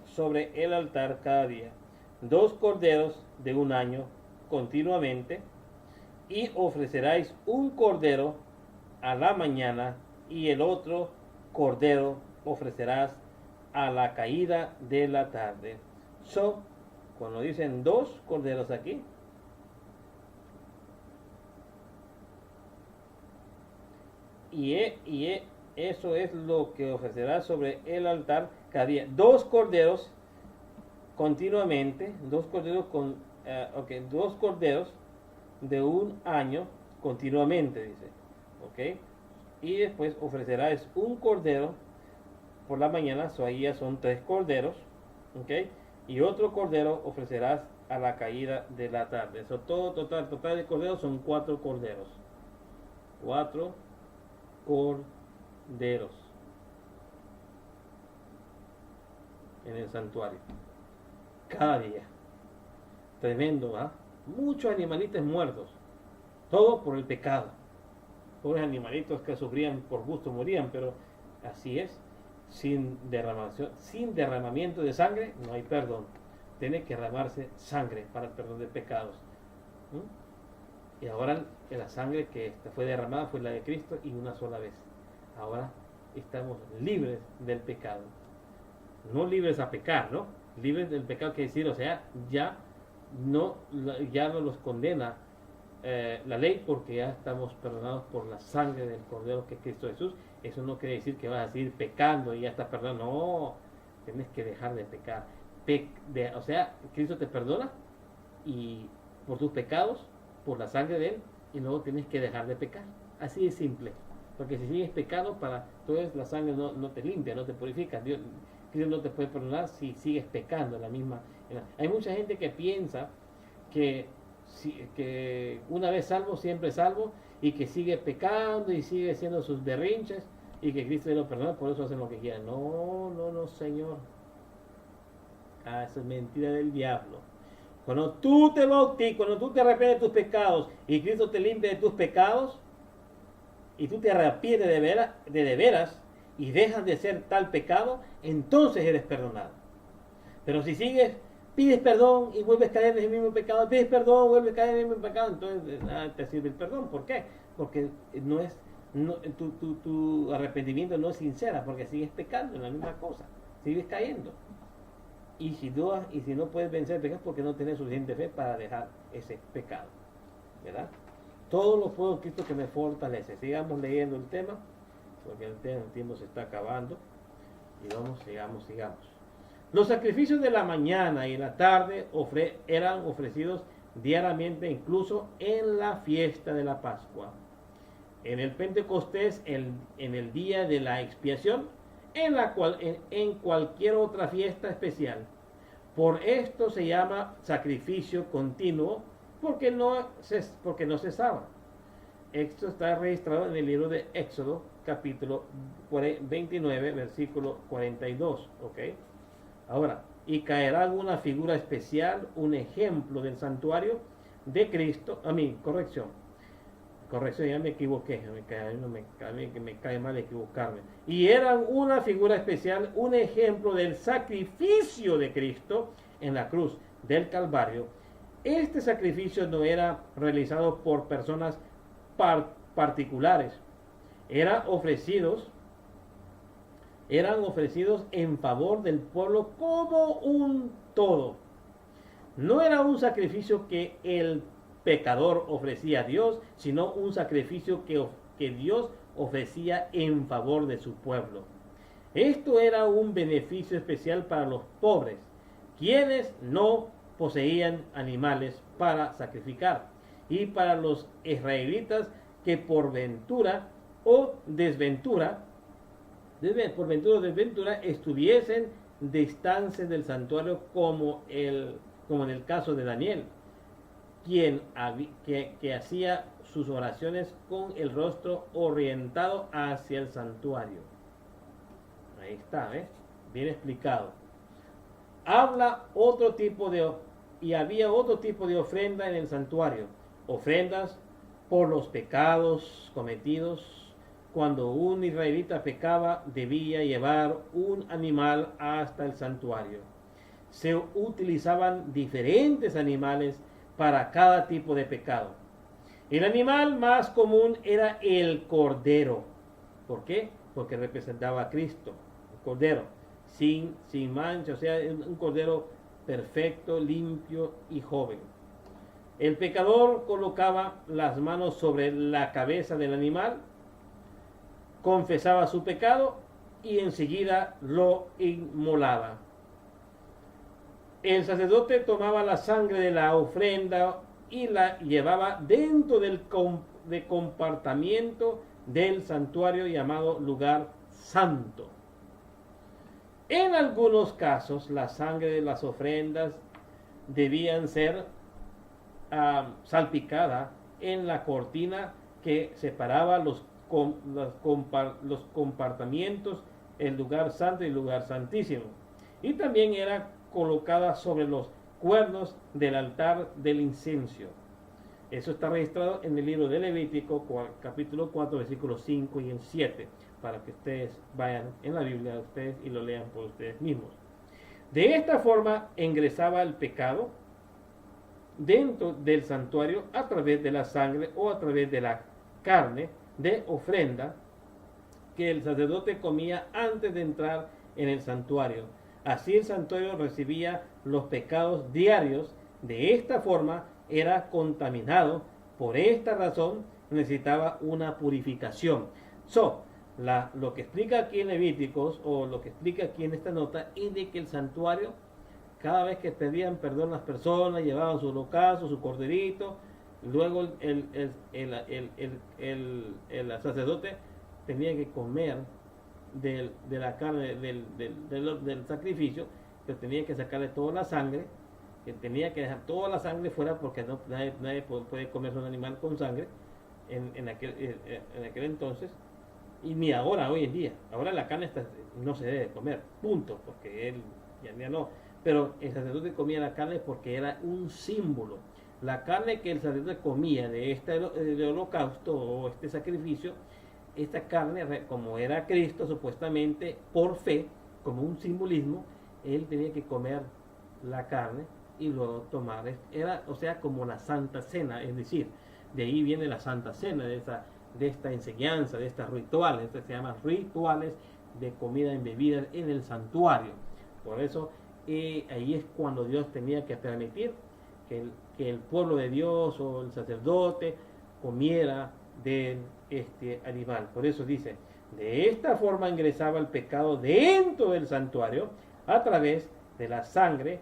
sobre el altar cada día: 2 corderos de un año continuamente, y ofreceráis un cordero a la mañana, y el otro cordero ofrecerás a la caída de la tarde. Cuando dicen 2 corderos aquí, eso es lo que ofrecerá sobre el altar cada día: 2 corderos continuamente, 2 corderos 2 corderos de un año continuamente, dice. Ok. Y después ofrecerás un cordero por la mañana, ahí ya son 3 corderos. Ok. Y otro cordero ofrecerás a la caída de la tarde. Eso todo total de corderos son 4 corderos. 4 corderos en el santuario cada día. Tremendo, ¿ah? Muchos animalitos muertos, todo por el pecado. Pobres animalitos que sufrían por gusto, morían, pero así es. Sin derramamiento de sangre no hay perdón. tiene que derramarse sangre para el perdón de pecados. ¿Mm? Y ahora la sangre que fue derramada fue la de Cristo y una sola vez. Ahora estamos libres del pecado. No libres a pecar, ¿no? Libres del pecado, quiere decir, o sea, ya no los condena la ley, porque ya estamos perdonados por la sangre del Cordero que es Cristo Jesús. Eso no quiere decir que vas a seguir pecando y ya estás perdonado. No, tienes que dejar de pecar. O sea, Cristo te perdona y por tus pecados, por la sangre de Él, y luego tienes que dejar de pecar. Así de simple. Porque si sigues pecando, entonces la sangre no te limpia, no te purifica. Cristo no te puede perdonar si sigues pecando Hay mucha gente que piensa que una vez salvo, siempre salvo, y que sigue pecando y sigue haciendo sus berrinches y que Cristo lo perdona, por eso hacen lo que quieran. No, Señor. Eso es mentira del diablo. Cuando tú te bautizas, cuando tú te arrepientes de tus pecados y Cristo te limpia de tus pecados y tú te arrepientes de veras y dejas de hacer tal pecado, entonces eres perdonado. Pero si sigues, pides perdón y vuelves a caer en el mismo pecado, pides perdón, vuelves a caer en el mismo pecado, entonces nada te sirve el perdón. ¿Por qué? Porque tu arrepentimiento no es sincera, porque sigues pecando en la misma cosa, sigues cayendo. Y si no puedes vencer el pecado, porque no tienes suficiente fe para dejar ese pecado, ¿verdad? Todo lo puedo en Cristo que me fortalece. Sigamos leyendo el tema, porque el tiempo se está acabando. Y sigamos. Los sacrificios de la mañana y la tarde eran ofrecidos diariamente, incluso en la fiesta de la Pascua, en el Pentecostés, en el día de la expiación, en cualquier otra fiesta especial. Por esto se llama sacrificio continuo, porque no cesaba. Esto está registrado en el libro de Éxodo, capítulo 29, versículo 42. ¿Ok? Ahora, y caerá alguna figura especial, un ejemplo del santuario de Cristo. Corrección, ya me equivoqué. Me cae mal equivocarme. Y eran una figura especial, un ejemplo del sacrificio de Cristo en la cruz del Calvario. Este sacrificio no era realizado por personas particulares. Eran ofrecidos en favor del pueblo como un todo. No era un sacrificio que el pecador ofrecía a Dios, sino un sacrificio que Dios ofrecía en favor de su pueblo. Esto era un beneficio especial para los pobres, quienes no poseían animales para sacrificar, y para los israelitas que por ventura o desventura estuviesen distantes del santuario, como en el caso de Daniel, que hacía sus oraciones con el rostro orientado hacia el santuario. Ahí está, bien explicado. Había otro tipo de ofrenda en el santuario, ofrendas por los pecados cometidos. Cuando un israelita pecaba, debía llevar un animal hasta el santuario. Se utilizaban diferentes animales para cada tipo de pecado. El animal más común era el cordero. ¿Por qué? Porque representaba a Cristo. El cordero, sin mancha, o sea, un cordero perfecto, limpio y joven. El pecador colocaba las manos sobre la cabeza del animal, confesaba su pecado y enseguida lo inmolaba. El sacerdote tomaba la sangre de la ofrenda y la llevaba dentro del compartimiento del santuario llamado lugar santo. En algunos casos, la sangre de las ofrendas debían ser salpicada en la cortina que separaba los compartimientos, el lugar santo y el lugar santísimo, y también era colocada sobre los cuernos del altar del incienso. Eso está registrado en el libro de Levítico, capítulo 4, versículos 5 y el 7, para que ustedes vayan en la Biblia ustedes y lo lean por ustedes mismos. De esta forma ingresaba el pecado dentro del santuario a través de la sangre o a través de la carne de ofrenda que el sacerdote comía antes de entrar en el santuario. Así el santuario recibía los pecados diarios. De esta forma era contaminado. Por esta razón necesitaba una purificación. Lo que explica aquí en Levíticos, o lo que explica aquí en esta nota, es de que el santuario, cada vez que pedían perdón las personas, llevaban su holocausto, su corderito, luego el sacerdote tenía que comer de la carne del sacrificio, pero tenía que sacarle toda la sangre, que tenía que dejar toda la sangre fuera, porque nadie puede comerse un animal con sangre en aquel entonces, y ni ahora, hoy en día. Ahora la carne no se debe comer, punto, porque él ya no. Pero el sacerdote comía la carne porque era un símbolo. La carne que el sacerdote comía de holocausto o este sacrificio, esta carne, como era Cristo supuestamente por fe, como un simbolismo, él tenía que comer la carne y luego tomar. O sea, como la Santa Cena, es decir, de ahí viene la Santa Cena, de esta enseñanza, de estos rituales. Esto se llama rituales de comida y bebida en el santuario. Por eso ahí es cuando Dios tenía que permitir que el pueblo de Dios o el sacerdote comiera de este animal. Por eso dice, de esta forma ingresaba el pecado dentro del santuario a través de la sangre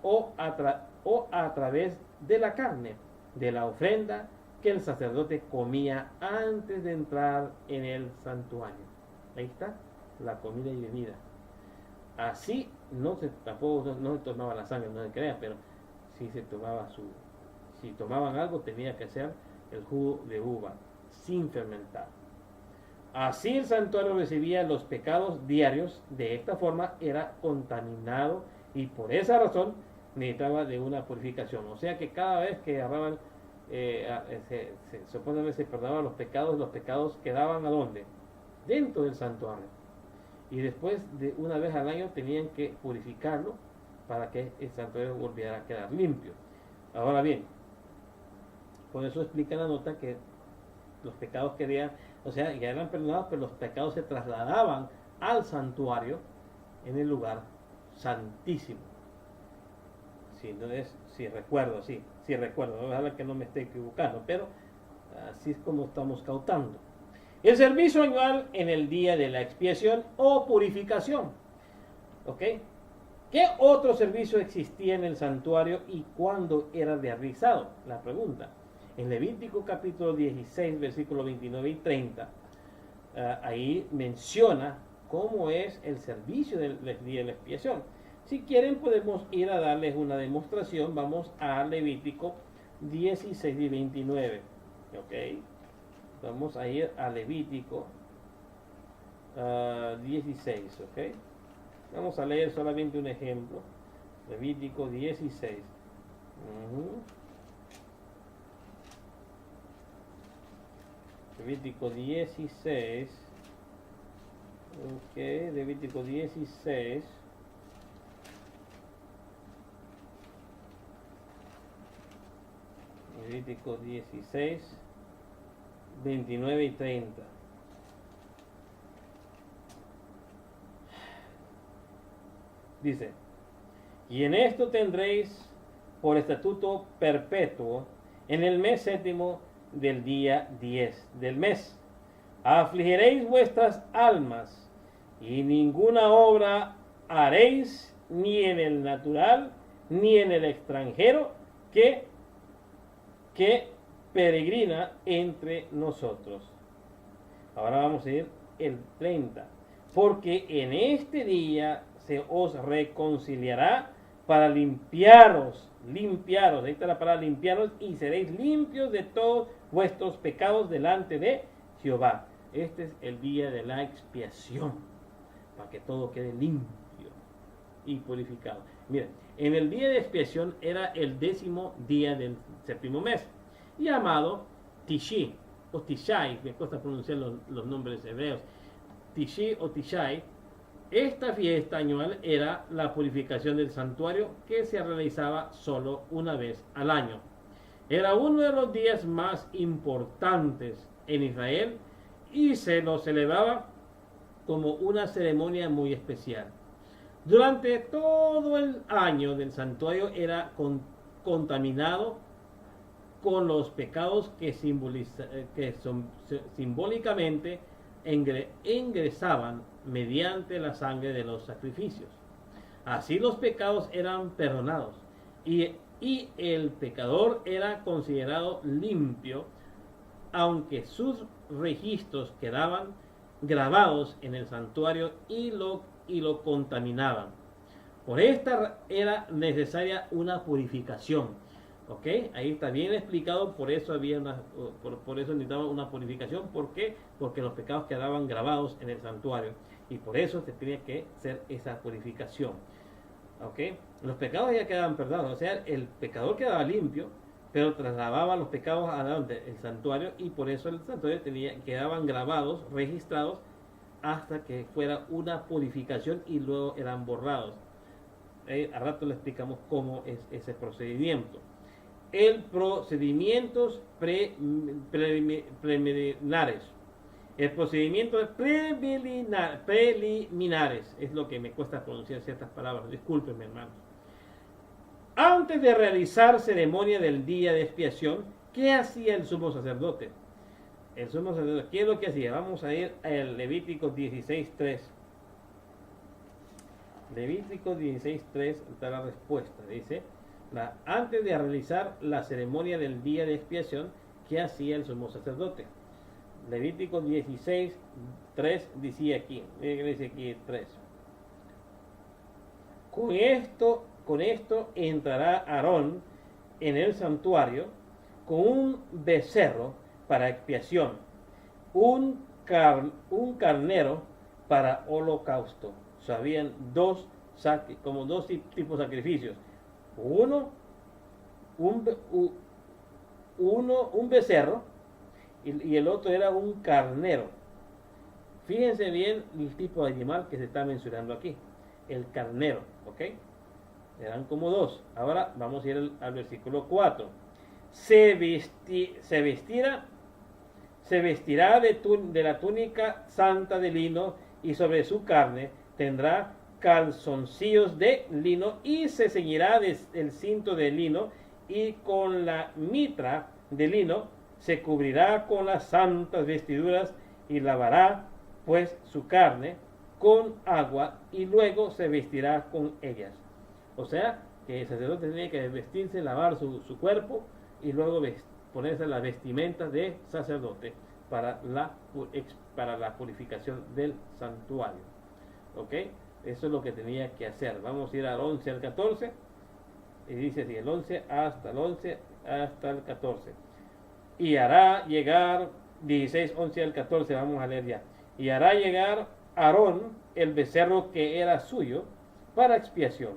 o a través de la carne, de la ofrenda que el sacerdote comía antes de entrar en el santuario. Ahí está la comida y bebida. Así tampoco no se tomaba la sangre, no se crea, pero sí se tomaba si tomaban algo tenía que ser el jugo de uva sin fermentar. Así el santuario recibía los pecados diarios. De esta forma era contaminado y por esa razón necesitaba de una purificación. O sea que cada vez que agarraban, supuestamente se perdonaban los pecados quedaban ¿a dónde? Dentro del santuario. Y después de una vez al año tenían que purificarlo para que el santuario volviera a quedar limpio. Ahora bien, por eso explica la nota que los pecados ya eran perdonados, pero los pecados se trasladaban al santuario en el lugar santísimo. Si recuerdo, ojalá que no me esté equivocando, pero así es como estamos cautando. El servicio anual en el día de la expiación o purificación. ¿Ok? ¿Qué otro servicio existía en el santuario y cuándo era realizado? La pregunta. En Levítico capítulo 16, versículos 29 y 30, ahí menciona cómo es el servicio del día de la expiación. Si quieren podemos ir a darles una demostración. Vamos a Levítico 16 y 29. ¿Ok? Vamos a ir a Levítico 16, ¿ok? Vamos a leer solamente un ejemplo. Levítico 16. Levítico 16. Ok, Levítico 16. Levítico 16. 29 y 30. Dice, y en esto tendréis por estatuto perpetuo en el mes séptimo del día 10 del mes. Afligiréis vuestras almas y ninguna obra haréis, ni en el natural ni en el extranjero que peregrina entre nosotros. Ahora vamos a ir el 30. Porque en este día se os reconciliará para limpiaros, ahí está la palabra limpiaros, y seréis limpios de todos vuestros pecados delante de Jehová. Este es el día de la expiación, para que todo quede limpio y purificado. Miren, en el día de expiación era el 10º día del séptimo mes, llamado Tishi o Tishai, me cuesta pronunciar los nombres hebreos. Tishi o Tishai Esta fiesta anual era la purificación del santuario que se realizaba solo una vez al año. Era uno de los días más importantes en Israel y se lo celebraba como una ceremonia muy especial. Durante todo el año del santuario era contaminado con los pecados que simbólicamente ingresaban mediante la sangre de los sacrificios. Así los pecados eran perdonados y el pecador era considerado limpio, aunque sus registros quedaban grabados en el santuario y lo contaminaban. Por esta era necesaria una purificación. ¿Ok? Ahí está bien explicado, por eso por eso necesitaba una purificación. ¿Por qué? Porque los pecados quedaban grabados en el santuario y por eso se tenía que hacer esa purificación. ¿Ok? Los pecados ya quedaban perdonados, o sea, el pecador quedaba limpio, pero trasladaba los pecados adelante el santuario y por eso el santuario quedaban grabados, registrados, hasta que fuera una purificación y luego eran borrados. Al rato le explicamos cómo es ese procedimiento. El procedimientos preliminares. El procedimiento preliminares es lo que me cuesta pronunciar ciertas palabras. Discúlpenme, hermanos. Antes de realizar ceremonia del día de expiación, ¿qué hacía el sumo sacerdote? El sumo sacerdote, ¿qué es lo que hacía? Vamos a ir al Levítico 16:3. Levítico 16:3 está la respuesta. Dice, antes de realizar la ceremonia del día de expiación, ¿qué hacía el sumo sacerdote? Levítico 16:3 dice aquí, dice aquí 3. Con esto entrará Aarón en el santuario con un becerro para expiación, un carnero para holocausto. O sea, habían dos tipos de sacrificios. Uno, un becerro y el otro era un carnero. Fíjense bien el tipo de animal que se está mencionando aquí, el carnero, ¿ok? Eran como dos. Ahora vamos a ir al versículo 4. Se vestirá de la túnica santa de lino y sobre su carne tendrá calzoncillos de lino y se ceñirá el cinto de lino y con la mitra de lino se cubrirá con las santas vestiduras y lavará pues su carne con agua y luego se vestirá con ellas. O sea que el sacerdote tenía que vestirse, lavar su cuerpo y luego ponerse las vestimentas de sacerdote para la purificación del santuario. ¿Ok? Eso es lo que tenía que hacer. Vamos a ir al 11 al 14. Y dice así, el 11 hasta el 14. Y hará llegar, 16, 11 al 14, vamos a leer ya. Y hará llegar Aarón el becerro que era suyo para expiación.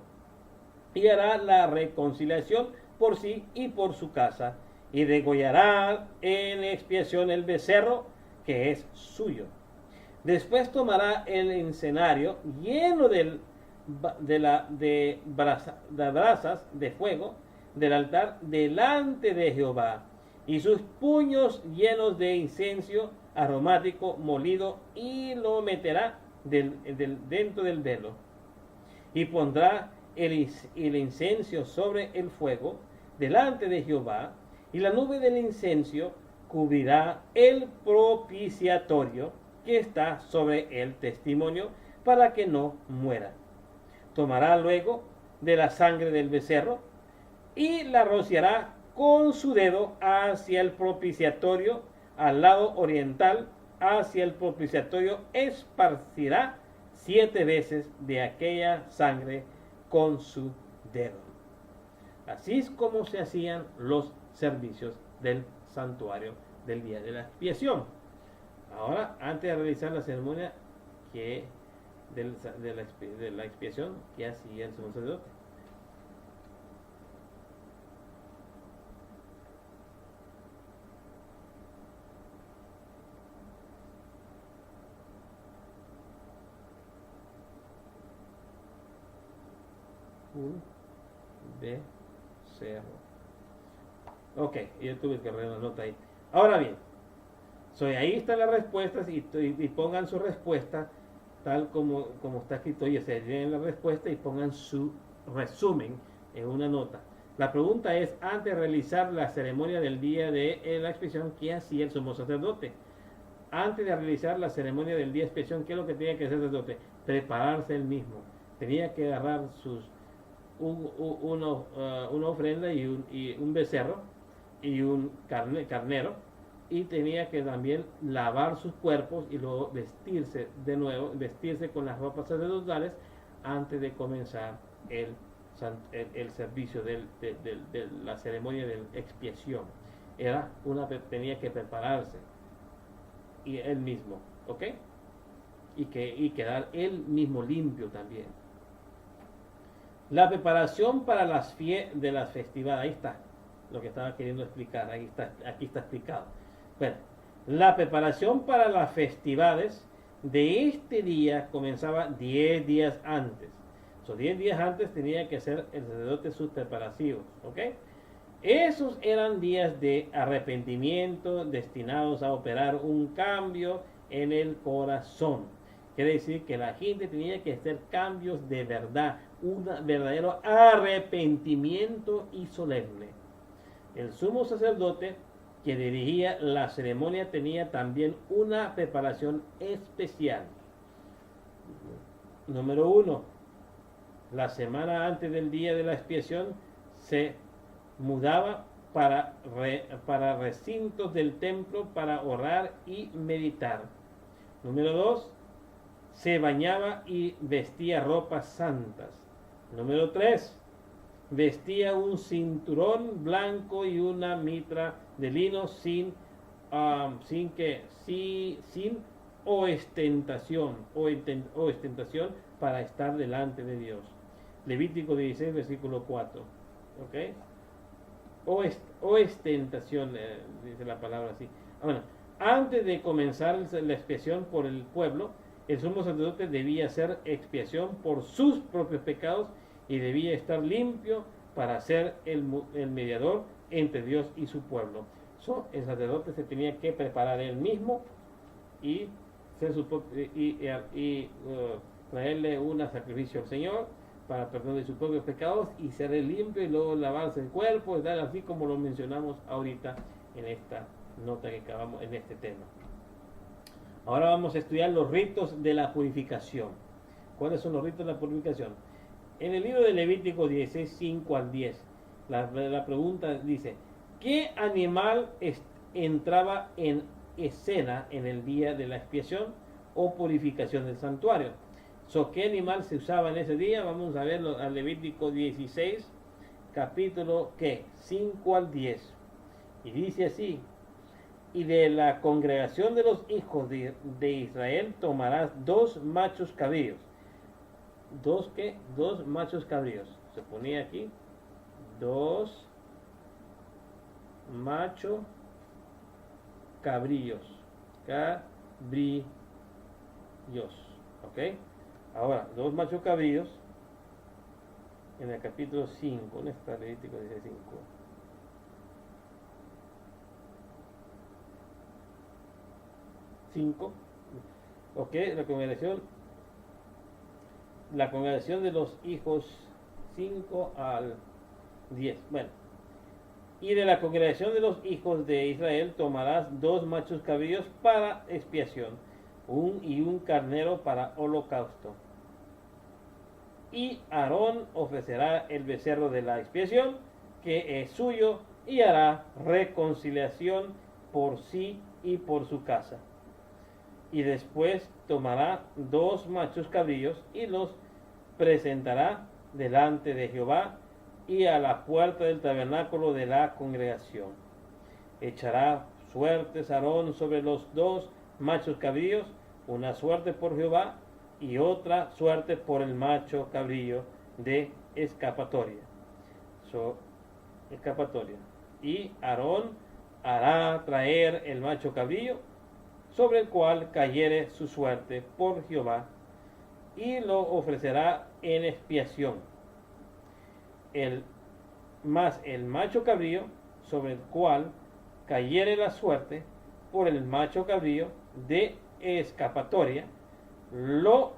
Y hará la reconciliación por sí y por su casa. Y degollará en expiación el becerro que es suyo. Después tomará el encenario lleno de brasas de fuego del altar delante de Jehová y sus puños llenos de incienso aromático molido y lo meterá dentro del velo y pondrá el incienso sobre el fuego delante de Jehová y la nube del incienso cubrirá el propiciatorio que está sobre el testimonio para que no muera. Tomará luego de la sangre del becerro y la rociará con su dedo hacia el propiciatorio al lado oriental, hacia el propiciatorio esparcirá 7 veces de aquella sangre con su dedo. Así es como se hacían los servicios del santuario del día de la expiación. Ahora, antes de realizar la ceremonia de la expiación, ¿qué hacía el sumo sacerdote? un becerro. Ok, yo tuve que poner una nota ahí. Ahora bien, ahí están las respuestas y pongan su respuesta tal como está escrito. Y se leen la respuesta y pongan su resumen en una nota. La pregunta es, antes de realizar la ceremonia del día de la expiación, ¿qué hacía el sumo sacerdote? Antes de realizar la ceremonia del día de expiación, ¿qué es lo que tenía que hacer el sacerdote? Prepararse él mismo. Tenía que agarrar una ofrenda y un becerro y un carnero, y tenía que también lavar sus cuerpos y luego vestirse de nuevo, vestirse con las ropas sacerdotales antes de comenzar el servicio de la ceremonia de expiación. Tenía que prepararse y él mismo, ¿ok? Y quedar él mismo limpio también. La preparación para de las festividades, ahí está lo que estaba queriendo explicar, aquí está explicado. Bueno, la preparación para las festividades de este día comenzaba 10 días antes. 10 días antes tenía que hacer el sacerdote sus preparativos, ¿ok? Esos eran días de arrepentimiento destinados a operar un cambio en el corazón. Quiere decir que la gente tenía que hacer cambios de verdad, un verdadero arrepentimiento y solemne. El sumo sacerdote que dirigía la ceremonia tenía también una preparación especial. Número 1. La semana antes del día de la expiación se mudaba para recintos del templo para orar y meditar. Número 2. Se bañaba y vestía ropas santas. Número 3. Vestía un cinturón blanco y una mitra de lino sin ostentación para estar delante de Dios. Levítico 16, versículo 4. ¿Ok? Ostentación, dice la palabra así. Bueno, antes de comenzar la expiación por el pueblo, el sumo sacerdote debía hacer expiación por sus propios pecados y debía estar limpio para ser el mediador entre Dios y su pueblo. El sacerdote se tenía que preparar él mismo y traerle un sacrificio al Señor para perdón de sus propios pecados y ser limpio y luego lavarse el cuerpo, tal, así como lo mencionamos ahorita en esta nota que acabamos en este tema. Ahora vamos a estudiar los ritos de la purificación. ¿Cuáles son los ritos de la purificación? En el libro de Levítico 16, 5 al 10, la pregunta dice, ¿qué animal entraba en escena en el día de la expiación o purificación del santuario? ¿Qué animal se usaba en ese día? Vamos a verlo al Levítico 16, capítulo 5 al 10. Y dice así, y de la congregación de los hijos de Israel tomarás 2 machos cabríos. ¿Dos qué? 2 machos cabríos. Se ponía aquí, 2 machos cabríos. Cabríos. ¿Ok? Ahora, 2 machos cabríos en el capítulo 5. ¿Dónde está Levítico 16:5? Ok, la congregación de los hijos 5 al 10. Bueno, y de la congregación de los hijos de Israel tomarás 2 machos cabríos para expiación, un carnero para holocausto. Y Aarón ofrecerá el becerro de la expiación, que es suyo, y hará reconciliación por sí y por su casa. Y después tomará 2 machos cabríos y los presentará delante de Jehová y a la puerta del tabernáculo de la congregación. Echará suertes Aarón sobre los 2 machos cabríos, una suerte por Jehová y otra suerte por el macho cabrío de escapatoria. Y Aarón hará traer el macho cabrío, sobre el cual cayere su suerte por Jehová, y lo ofrecerá en expiación. el más el macho cabrío sobre el cual cayere la suerte por el macho cabrío de escapatoria, lo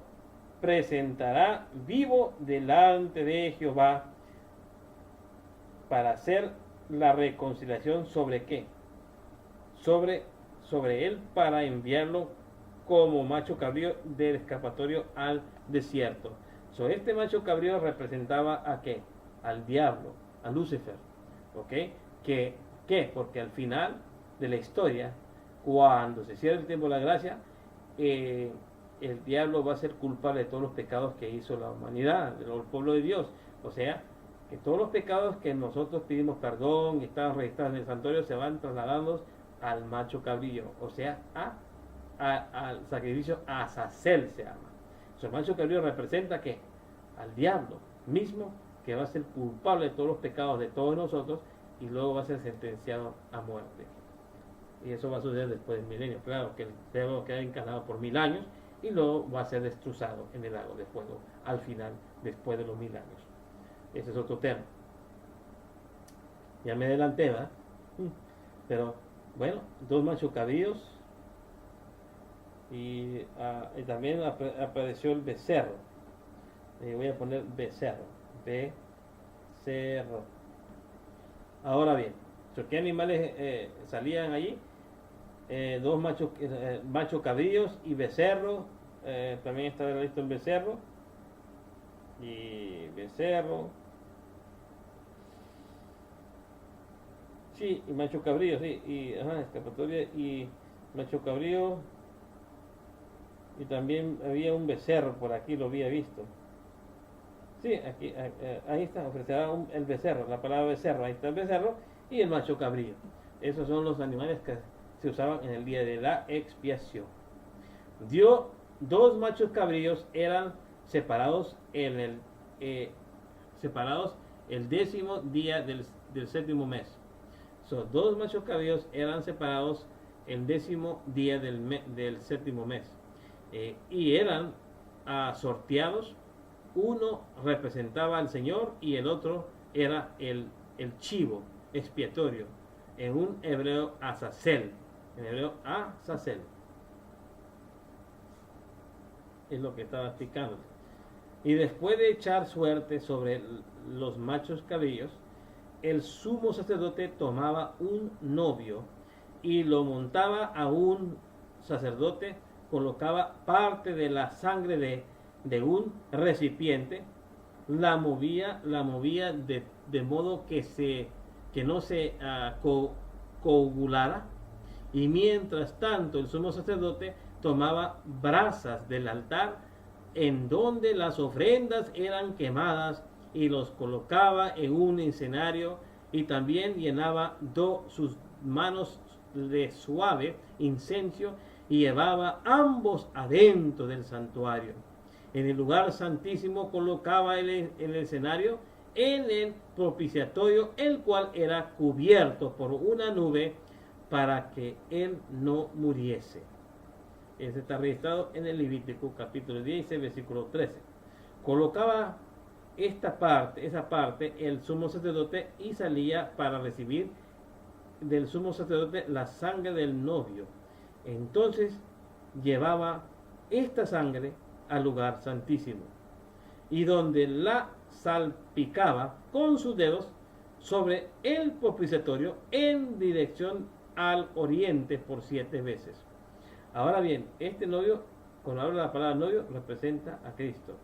presentará vivo delante de Jehová para hacer la reconciliación sobre qué, sobre él, para enviarlo como macho cabrío del escapatorio al desierto. Este macho cabrío representaba a qué, al diablo, a Lucifer, ¿ok? ¿Qué? Porque al final de la historia, cuando se cierre el tiempo de la gracia, el diablo va a ser culpable de todos los pecados que hizo la humanidad, el pueblo de Dios. O sea, que todos los pecados que nosotros pedimos perdón y estaban registrados en el santuario se van trasladando al macho cabrillo, o sea, al sacrificio Azazel se llama. El macho cabrillo representa que al diablo mismo, que va a ser culpable de todos los pecados de todos nosotros y luego va a ser sentenciado a muerte. Y eso va a suceder después del milenio. Claro que el diablo queda encarnado por 1000 años y luego va a ser destrozado en el lago de fuego al final, después de los 1000 años. Ese es otro tema. Ya me adelanté, ¿verdad? Pero bueno, 2 machos cabríos y también apareció el becerro. Voy a poner becerro. Becerro. Ahora bien, ¿qué animales salían allí? 2 machos cabríos y becerro. También está listo el becerro. Y becerro. Sí, y macho cabrío, sí. Y escapatoria y macho cabrío. Y también había un becerro por aquí, lo había visto. Sí, aquí, ahí está, ofrecerá el becerro, la palabra becerro, ahí está el becerro y el macho cabrío. Esos son los animales que se usaban en el día de la expiación. Dio 2 machos cabríos, eran separados el 10º día del 7º mes. 2 machos cabríos eran separados el 10º día del 7º mes. Y eran sorteados. Uno representaba al Señor y el otro era el chivo expiatorio. En un hebreo Azazel. En hebreo Azazel. Es lo que estaba explicando. Y después de echar suerte sobre los machos cabríos, el sumo sacerdote tomaba un novio y lo montaba a un sacerdote, colocaba parte de la sangre de un recipiente, la movía de modo que no se coagulara, y mientras tanto el sumo sacerdote tomaba brasas del altar en donde las ofrendas eran quemadas y los colocaba en un incensario, y también llenaba sus manos de suave incenso y llevaba ambos adentro del santuario. En el lugar santísimo colocaba el escenario en el propiciatorio, el cual era cubierto por una nube para que él no muriese. Ese está registrado en el Levítico capítulo 10, versículo 13. Colocaba esa parte, el sumo sacerdote, y salía para recibir del sumo sacerdote la sangre del novio. Entonces llevaba esta sangre al lugar santísimo, y donde la salpicaba con sus dedos sobre el propiciatorio en dirección al oriente por 7 veces. Ahora bien, este novio, cuando habla la palabra novio, representa a Cristo.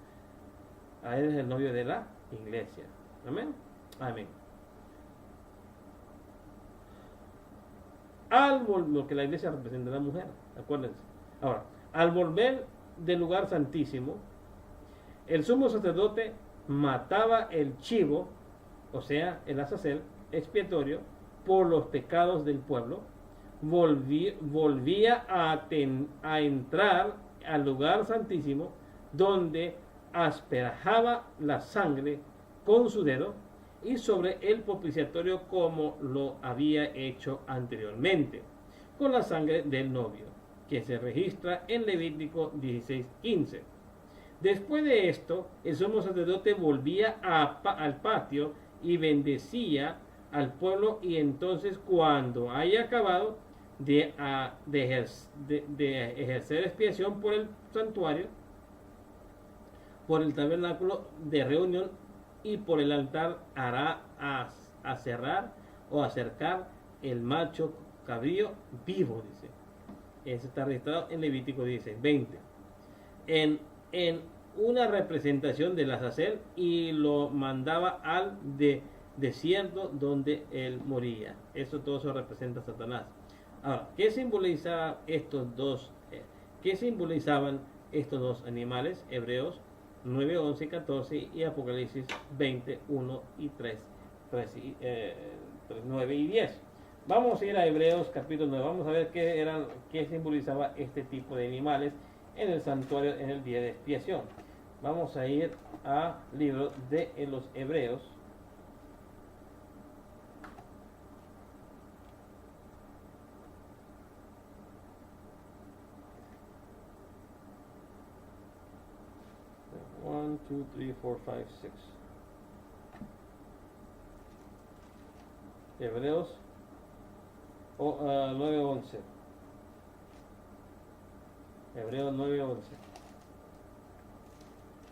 A él es el novio de la iglesia. Amén. Amén. Lo que la iglesia representa a la mujer, acuérdense. Ahora, al volver del lugar santísimo, el sumo sacerdote mataba el chivo, o sea, el azazel expiatorio, por los pecados del pueblo, volvía a entrar al lugar santísimo, donde asperjaba la sangre con su dedo y sobre el propiciatorio, como lo había hecho anteriormente, con la sangre del novio, que se registra en Levítico 16:15. Después de esto, el sumo sacerdote volvía al patio y bendecía al pueblo, y entonces cuando haya acabado de ejercer expiación por el santuario, por el tabernáculo de reunión y por el altar, hará a cerrar o acercar el macho cabrío vivo, dice. Eso está registrado en Levítico 20. En una representación de la Azazel, y lo mandaba al desierto donde él moría. Eso todo eso representa a Satanás. Ahora, ¿qué simbolizaban estos dos animales? Hebreos 9, 11, 14 y Apocalipsis 20, 1 y 3, 9 y 10. Vamos a ir a Hebreos capítulo 9. Vamos a ver qué simbolizaba este tipo de animales en el santuario en el día de expiación. Vamos a ir al libro de los Hebreos. One, two, three, four, five, six. Hebreos 9:11. Hebreos 9:11.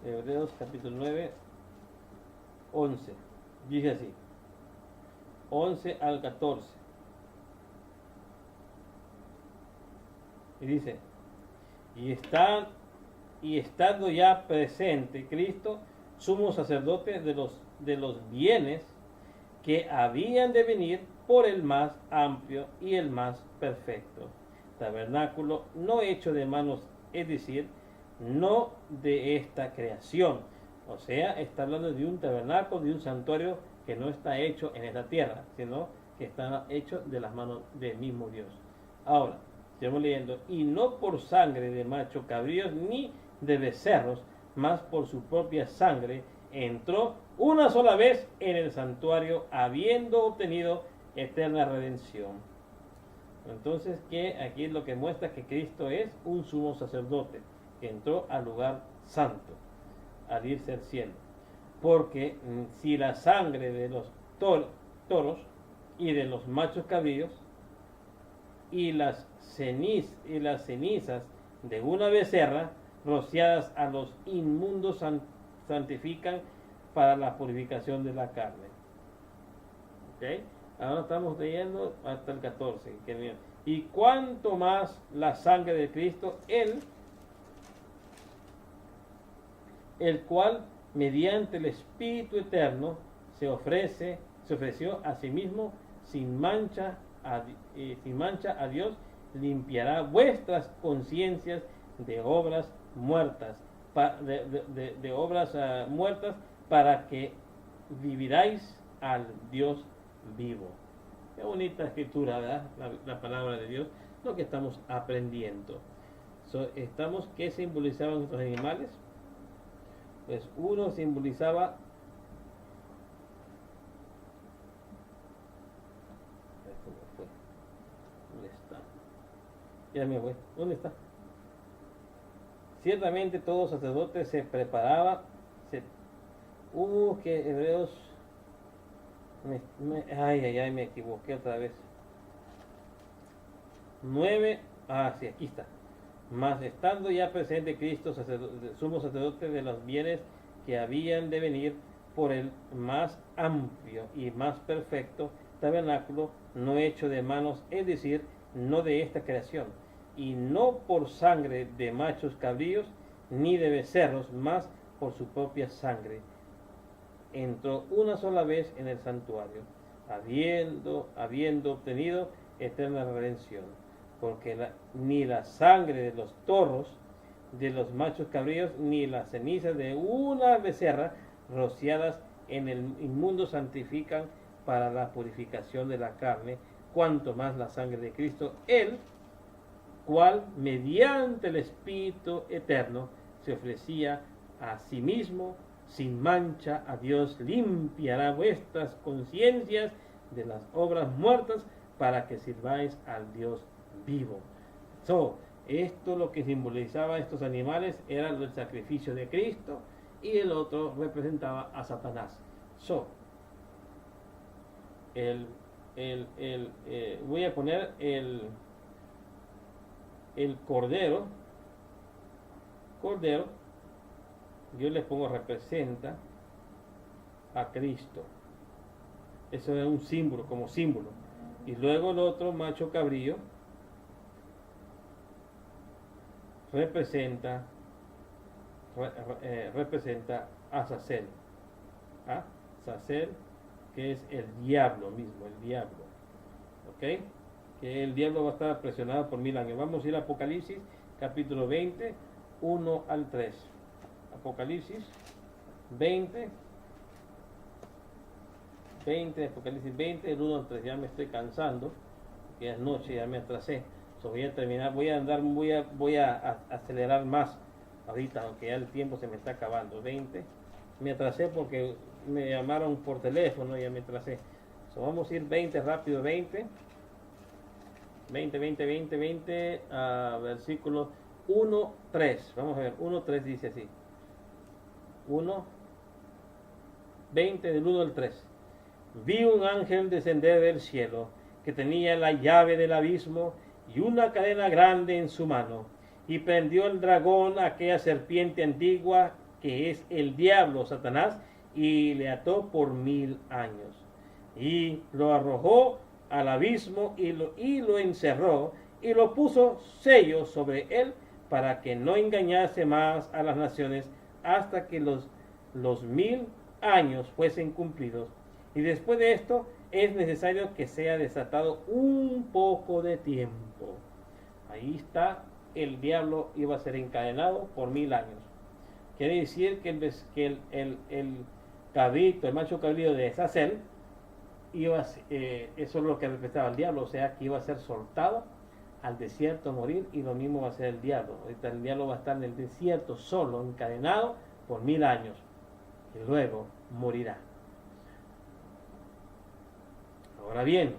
Hebreos capítulo 9, 11. Dice así: 11 al 14. Y dice: y estando ya presente Cristo, sumo sacerdote de los bienes que habían de venir por el más amplio y el más perfecto tabernáculo, no hecho de manos, es decir, no de esta creación. O sea, está hablando de un tabernáculo, de un santuario que no está hecho en esta tierra, sino que está hecho de las manos del mismo Dios. Ahora, estamos leyendo: y no por sangre de macho cabríos ni de becerros, mas por su propia sangre entró una sola vez en el santuario, habiendo obtenido eterna redención. Entonces, que aquí es lo que muestra que Cristo es un sumo sacerdote que entró al lugar santo al irse al cielo. Porque si la sangre de los toros y de los machos cabríos y las cenizas de una becerra rociadas a los inmundos santifican para la purificación de la carne. ¿Okay? Ahora estamos leyendo hasta el 14. Y cuanto más la sangre de Cristo, el cual mediante el Espíritu Eterno se ofreció a sí mismo sin mancha a Dios, limpiará vuestras conciencias de obras muertas, muertas, para que viviráis al Dios vivo. Qué bonita escritura, ¿verdad? La palabra de Dios, lo que estamos aprendiendo. ¿Qué simbolizaban estos animales? Pues uno simbolizaba ¿dónde está? Ya me voy. ¿Dónde está? Ciertamente todo sacerdote se preparaba. Que Hebreos. Me equivoqué otra vez. 9. Sí, aquí está. Mas estando ya presente Cristo, sumo sacerdote de los bienes que habían de venir por el más amplio y más perfecto tabernáculo, no hecho de manos, es decir, no de esta creación, y no por sangre de machos cabríos ni de becerros, mas por su propia sangre entró una sola vez en el santuario, habiendo obtenido eterna redención. Porque ni la sangre de los toros, de los machos cabríos, ni las cenizas de una becerra rociadas en el inmundo santifican para la purificación de la carne, cuanto más la sangre de Cristo, el cual mediante el Espíritu Eterno se ofrecía a sí mismo sin mancha a Dios, limpiará vuestras conciencias de las obras muertas para que sirváis al Dios vivo. Esto lo que simbolizaba estos animales era el sacrificio de Cristo, y el otro representaba a Satanás. voy a poner el cordero, yo le pongo representa a Cristo. Eso es un símbolo, como símbolo. Y luego el otro macho cabrío representa a Azazel. ¿Ah? Azazel, que es el diablo mismo, el diablo. ¿Ok? Que el diablo va a estar presionado por 1000 años. Vamos a ir a Apocalipsis, capítulo 20, 1 al 3. Apocalipsis 20, Apocalipsis 20, el 1 al 3. Ya me estoy cansando, que ya es noche, ya me atrasé. Voy a terminar, voy a acelerar más ahorita, aunque ya el tiempo se me está acabando. 20, me atrasé porque me llamaron por teléfono, ya me atrasé. Vamos a ir 20 rápido, 20, versículo 1, 3. Vamos a ver, 1, 3 dice así. 1, 20 del 1 al 3. Vi un ángel descender del cielo que tenía la llave del abismo y una cadena grande en su mano, y prendió el dragón, aquella serpiente antigua que es el diablo, Satanás, y le ató por 1000 años, y lo arrojó al abismo y lo encerró, y lo puso sellos sobre él para que no engañase más a las naciones hasta que los 1000 años fuesen cumplidos. Y después de esto es necesario que sea desatado un poco de tiempo. Ahí está, el diablo iba a ser encadenado por 1000 años. Quiere decir que el cabrito, el macho cabrío de Azazel, eso es lo que representaba el diablo, o sea que iba a ser soltado al desierto a morir, y lo mismo va a ser el diablo. Ahorita el diablo va a estar en el desierto solo, encadenado por 1000 años, y luego morirá. Ahora bien,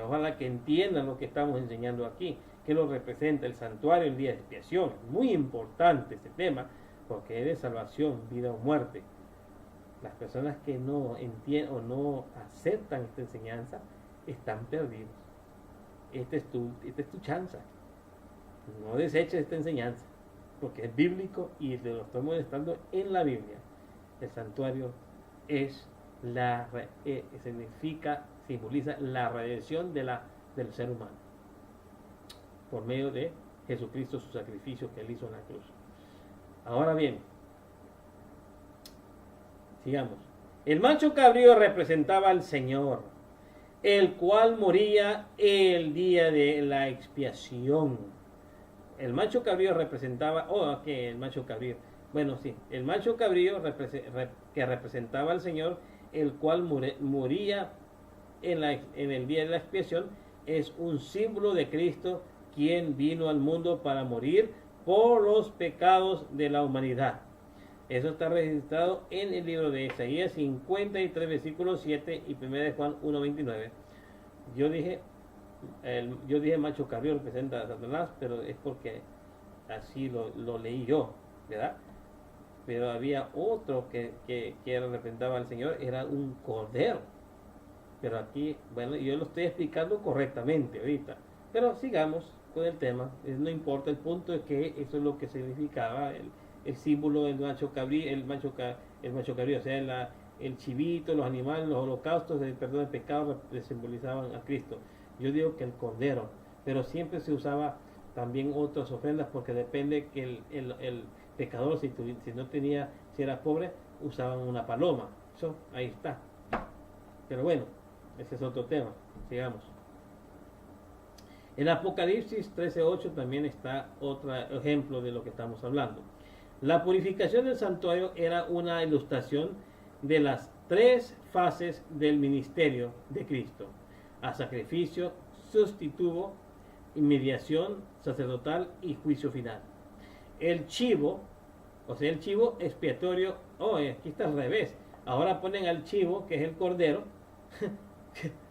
ojalá que entiendan lo que estamos enseñando aquí, que lo representa el santuario, el día de expiación. Muy importante este tema, porque es de salvación, vida o muerte. Las personas que no entienden o no aceptan esta enseñanza están perdidos. Esta es tu chance. No deseches esta enseñanza, porque es bíblico y te lo estamos estando en la Biblia. El santuario simboliza la redención del ser humano por medio de Jesucristo, su sacrificio que él hizo en la cruz. Ahora bien, sigamos. El macho cabrío representaba al Señor, el cual moría el día de la expiación. El macho cabrío representaba, el macho cabrío, bueno, sí, el macho cabrío que representaba al Señor, el cual moría en el día de la expiación, es un símbolo de Cristo, quien vino al mundo para morir por los pecados de la humanidad. Eso está registrado en el libro de Isaías 53, versículo 7 y 1 de Juan 1, 29. Yo dije macho cabrío representa a Satanás, pero es porque así lo leí yo, ¿verdad? Pero había otro que representaba al Señor, era un cordero. Pero aquí, bueno, yo lo estoy explicando correctamente ahorita. Pero sigamos con el tema. No importa, el punto es que eso es lo que significaba el símbolo del macho cabrío, el macho cabrío, o sea, el chivito, los animales, los holocaustos del perdón de pecado simbolizaban a Cristo. Yo digo que el cordero, pero siempre se usaba también otras ofrendas, porque depende que el pecador, si era pobre, usaban una paloma. Eso, ahí está. Pero bueno, ese es otro tema. Sigamos. En Apocalipsis 13:8 también está otro ejemplo de lo que estamos hablando. La purificación del santuario era una ilustración de las 3 fases del ministerio de Cristo: a sacrificio, sustituto, mediación sacerdotal y juicio final. El chivo, el chivo expiatorio, aquí está al revés. Ahora ponen al chivo, que es el cordero,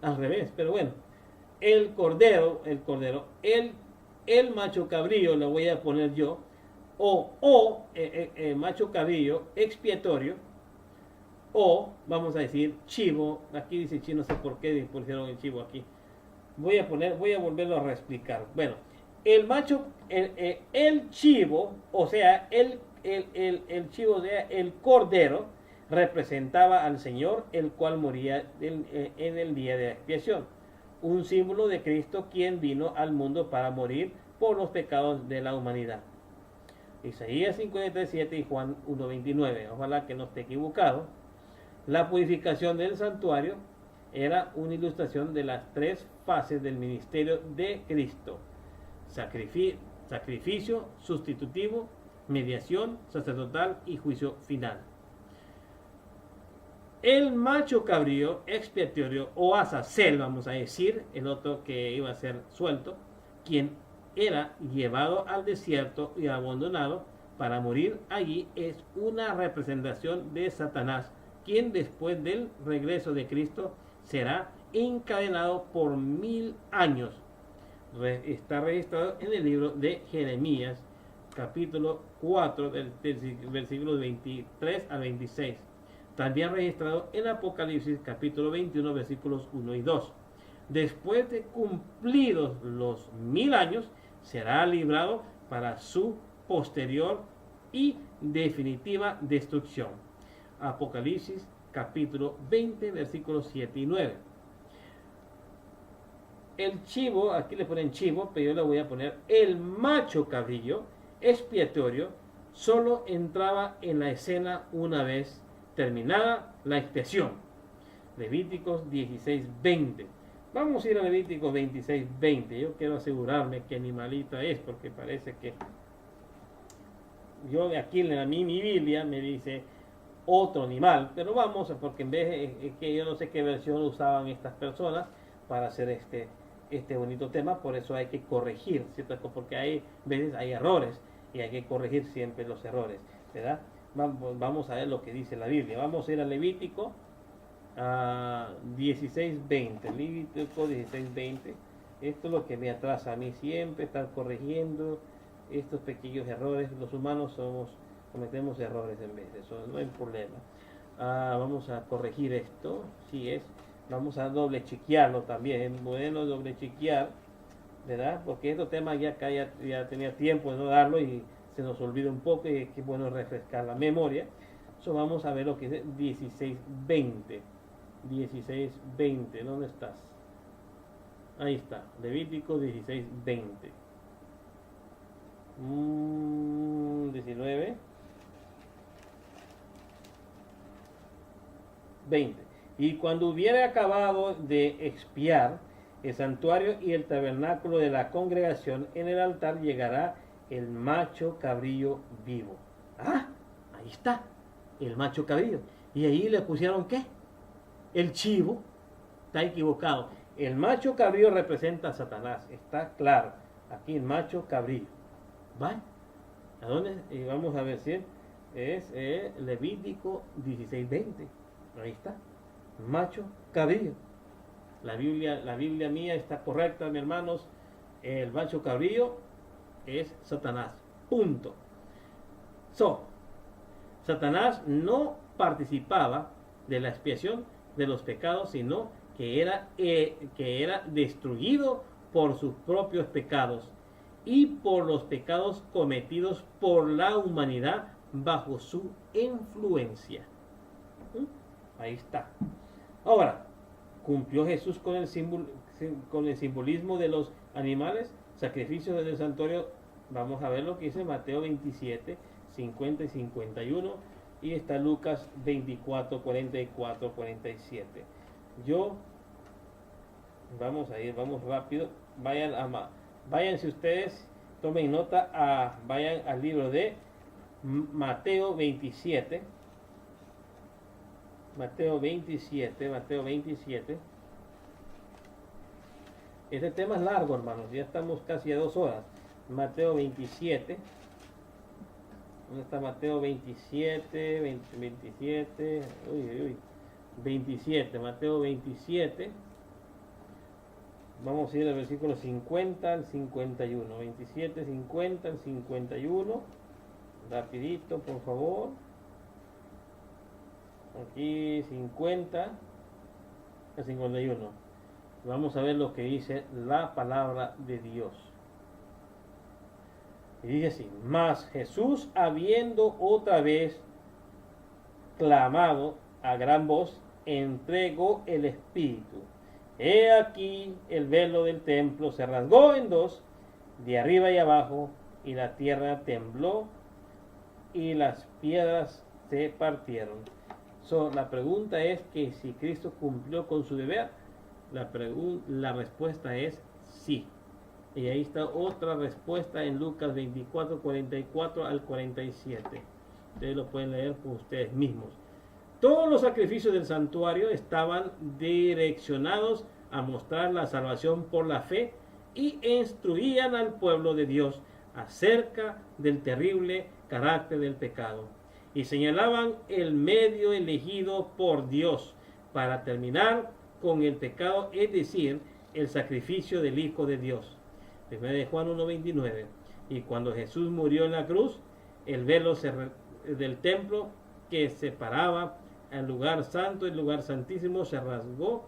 al revés, pero bueno. El cordero, el macho cabrío, lo voy a poner yo, macho cabrío expiatorio, o vamos a decir chivo. Aquí dice chivo, no sé por qué pusieron el chivo aquí. Voy a volverlo a reexplicar. Bueno, el macho, el chivo, o sea, el chivo, o sea, el cordero, representaba al Señor, el cual moría en el día de la expiación. Un símbolo de Cristo, quien vino al mundo para morir por los pecados de la humanidad. Isaías 57 y Juan 1:29. Ojalá que no esté equivocado. La purificación del santuario era una ilustración de las tres fases del ministerio de Cristo: sacrificio sustitutivo, mediación sacerdotal y juicio final. El macho cabrío expiatorio, o Azazel, vamos a decir, el otro que iba a ser suelto, quien era llevado al desierto y abandonado para morir allí, es una representación de Satanás, quien después del regreso de Cristo será encadenado por 1000 años. Está registrado en el libro de Jeremías, capítulo 4, del versículo 23 al 26. También registrado en Apocalipsis, capítulo 21, versículos 1 y 2. Después de cumplidos los 1000 años, será librado para su posterior y definitiva destrucción. Apocalipsis capítulo 20, versículos 7 y 9. El chivo, aquí le ponen chivo, pero yo le voy a poner el macho cabrillo expiatorio, solo entraba en la escena una vez terminada la expiación. Levíticos 16:20. Vamos a ir a Levíticos 26:20. Yo quiero asegurarme qué animalito es, porque parece que yo aquí en mi Biblia me dice otro animal, pero vamos, porque en vez que yo no sé qué versión usaban estas personas para hacer este bonito tema, por eso hay que corregir ciertas cosas, porque hay veces hay errores y hay que corregir siempre los errores, ¿verdad? Vamos a ver lo que dice la Biblia. Vamos a ir a Levítico 16:20. Levítico 16:20. Esto es lo que me atrasa a mí siempre, estar corrigiendo estos pequeños errores. Los humanos cometemos errores en vez de eso, no hay problema. Vamos a corregir esto, si es. Vamos a doble chequearlo también, es bueno doble chequear, ¿verdad? Porque estos temas ya tenía tiempo de no darlo y se nos olvida un poco, y es bueno refrescar la memoria. So, vamos a ver lo que es 16:20. 16:20, ¿dónde estás? Ahí está, Levítico 16:20. 19, 20. Y cuando hubiera acabado de expiar el santuario y el tabernáculo de la congregación, en el altar llegará el macho cabrillo vivo. Ahí está, el macho cabrillo. Y ahí le pusieron ¿qué? El chivo. Está equivocado. El macho cabrillo representa a Satanás, está claro. Aquí el macho cabrillo. ¿Vale? ¿A dónde? Y vamos a ver si es Levítico 16:20. Ahí está. Macho cabrillo. La Biblia mía está correcta, mis hermanos. El macho cabrillo es Satanás. Punto. Satanás no participaba de la expiación de los pecados, sino que era destruido por sus propios pecados y por los pecados cometidos por la humanidad bajo su influencia. Ahí está. Ahora, ¿cumplió Jesús con el simbolismo de los animales, sacrificios del santuario? Vamos a ver lo que dice Mateo 27, 50 y 51, y está Lucas 24, 44, 47. Vamos rápido, váyanse ustedes, tomen nota, vayan al libro de Mateo 27. Mateo 27. Este tema es largo, hermanos, ya estamos casi a 2 horas. Mateo 27. ¿Dónde está Mateo 27? 27. 27, Mateo 27. Vamos a ir al versículo 50 al 51. 27, 50 al 51. Rapidito, por favor. aquí 50 a 51. Vamos a ver lo que dice la palabra de Dios. Y dice así: mas Jesús, habiendo otra vez clamado a gran voz, entregó el Espíritu. He aquí el velo del templo se rasgó en dos, de arriba y abajo, y la tierra tembló y las piedras se partieron. La pregunta es que si Cristo cumplió con su deber. La respuesta es sí. Y ahí está otra respuesta en Lucas 24, 44 al 47. Ustedes lo pueden leer por ustedes mismos. Todos los sacrificios del santuario estaban direccionados a mostrar la salvación por la fe y instruían al pueblo de Dios acerca del terrible carácter del pecado. Y señalaban el medio elegido por Dios para terminar con el pecado, es decir, el sacrificio del Hijo de Dios. 1 de Juan 1:29. Y cuando Jesús murió en la cruz, el velo del templo que separaba el lugar santo, el lugar santísimo, se rasgó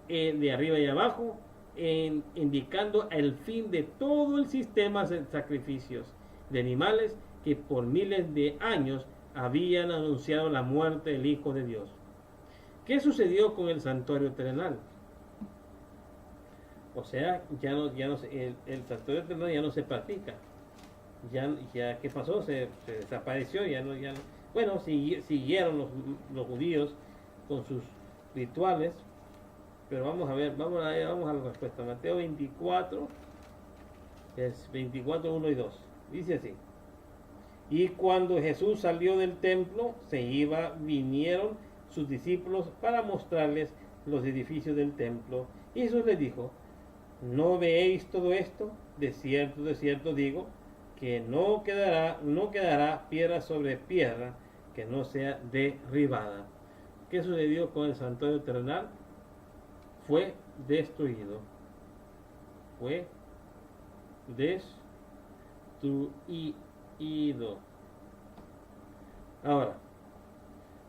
de arriba y abajo, indicando el fin de todo el sistema de sacrificios de animales que por miles de años habían anunciado la muerte del Hijo de Dios. ¿Qué sucedió con el santuario terrenal? O sea, el santuario terrenal ya no se practica. Ya ¿qué pasó? Se desapareció. Bueno, siguieron los judíos con sus rituales. Pero vamos a la respuesta. Mateo 24, es 24, 1 y 2. Dice así: y cuando Jesús salió del templo, vinieron sus discípulos para mostrarles los edificios del templo. Y Jesús les dijo: ¿no veéis todo esto? De cierto digo, que no quedará piedra sobre piedra que no sea derribada. ¿Qué sucedió con el santuario terrenal? Fue destruido. Fue destruido. Ahora,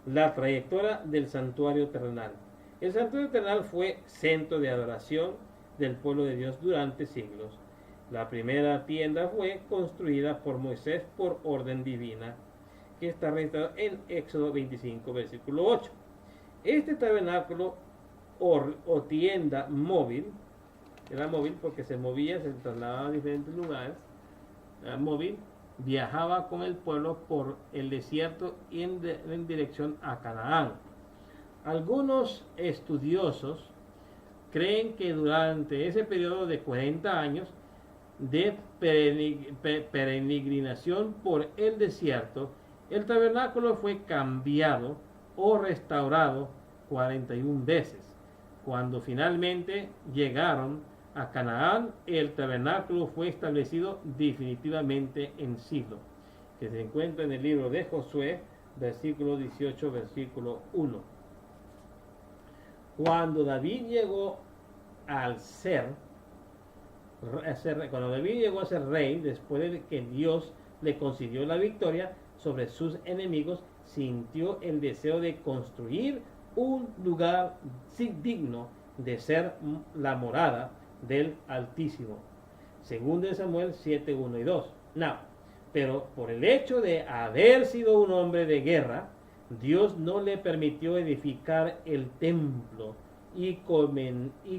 la trayectoria del santuario terrenal. El santuario terrenal fue centro de adoración del pueblo de Dios durante siglos. La primera tienda fue construida por Moisés por orden divina, que está registrado en Éxodo 25, versículo 8. Este tabernáculo o tienda móvil, era móvil porque se movía, se trasladaba a diferentes lugares, era móvil, viajaba con el pueblo por el desierto en dirección a Canaán. Algunos estudiosos creen que durante ese periodo de 40 años de peregrinación por el desierto, el tabernáculo fue cambiado o restaurado 41 veces. Cuando finalmente llegaron a Canaán, el tabernáculo fue establecido definitivamente en Silo, que se encuentra en el libro de Josué, versículo 18, versículo 1. Cuando David llegó a ser rey, después de que Dios le concedió la victoria sobre sus enemigos, sintió el deseo de construir un lugar digno de ser la morada del Altísimo. Según de Samuel 7, 1 y 2. Pero por el hecho de haber sido un hombre de guerra, Dios no le permitió edificar el templo y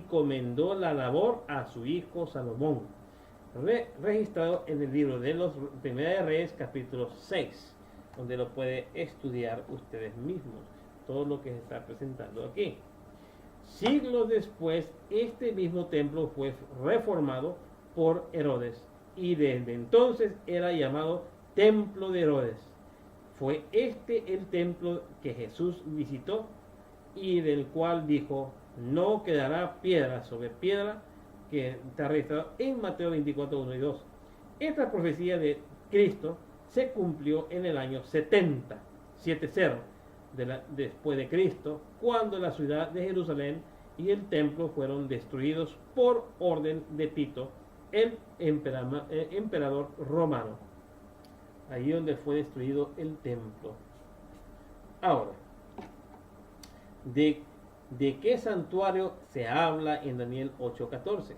comendó la labor a su hijo Salomón, registrado en el libro de los Primera de Reyes, capítulo 6, donde lo puede estudiar ustedes mismos, todo lo que se está presentando aquí. Siglos después, este mismo templo fue reformado por Herodes y desde entonces era llamado Templo de Herodes. Fue este el templo que Jesús visitó y del cual dijo: no quedará piedra sobre piedra, que está registrado en Mateo 24, 1 y 2. Esta profecía de Cristo se cumplió en el año 70 después de Cristo, cuando la ciudad de Jerusalén y el templo fueron destruidos por orden de Tito, el emperador romano. Ahí donde fue destruido el templo. Ahora, ¿De, de qué santuario se habla en Daniel 8:14?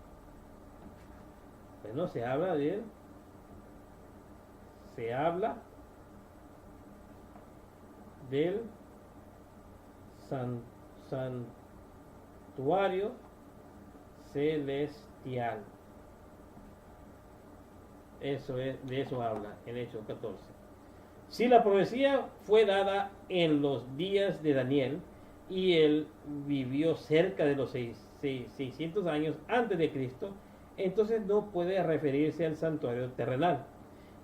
Bueno, se habla del santuario celestial. Eso es, de eso habla en Hechos 14. Si la profecía fue dada en los días de Daniel y él vivió cerca de los 600 años antes de Cristo, entonces no puede referirse al santuario terrenal.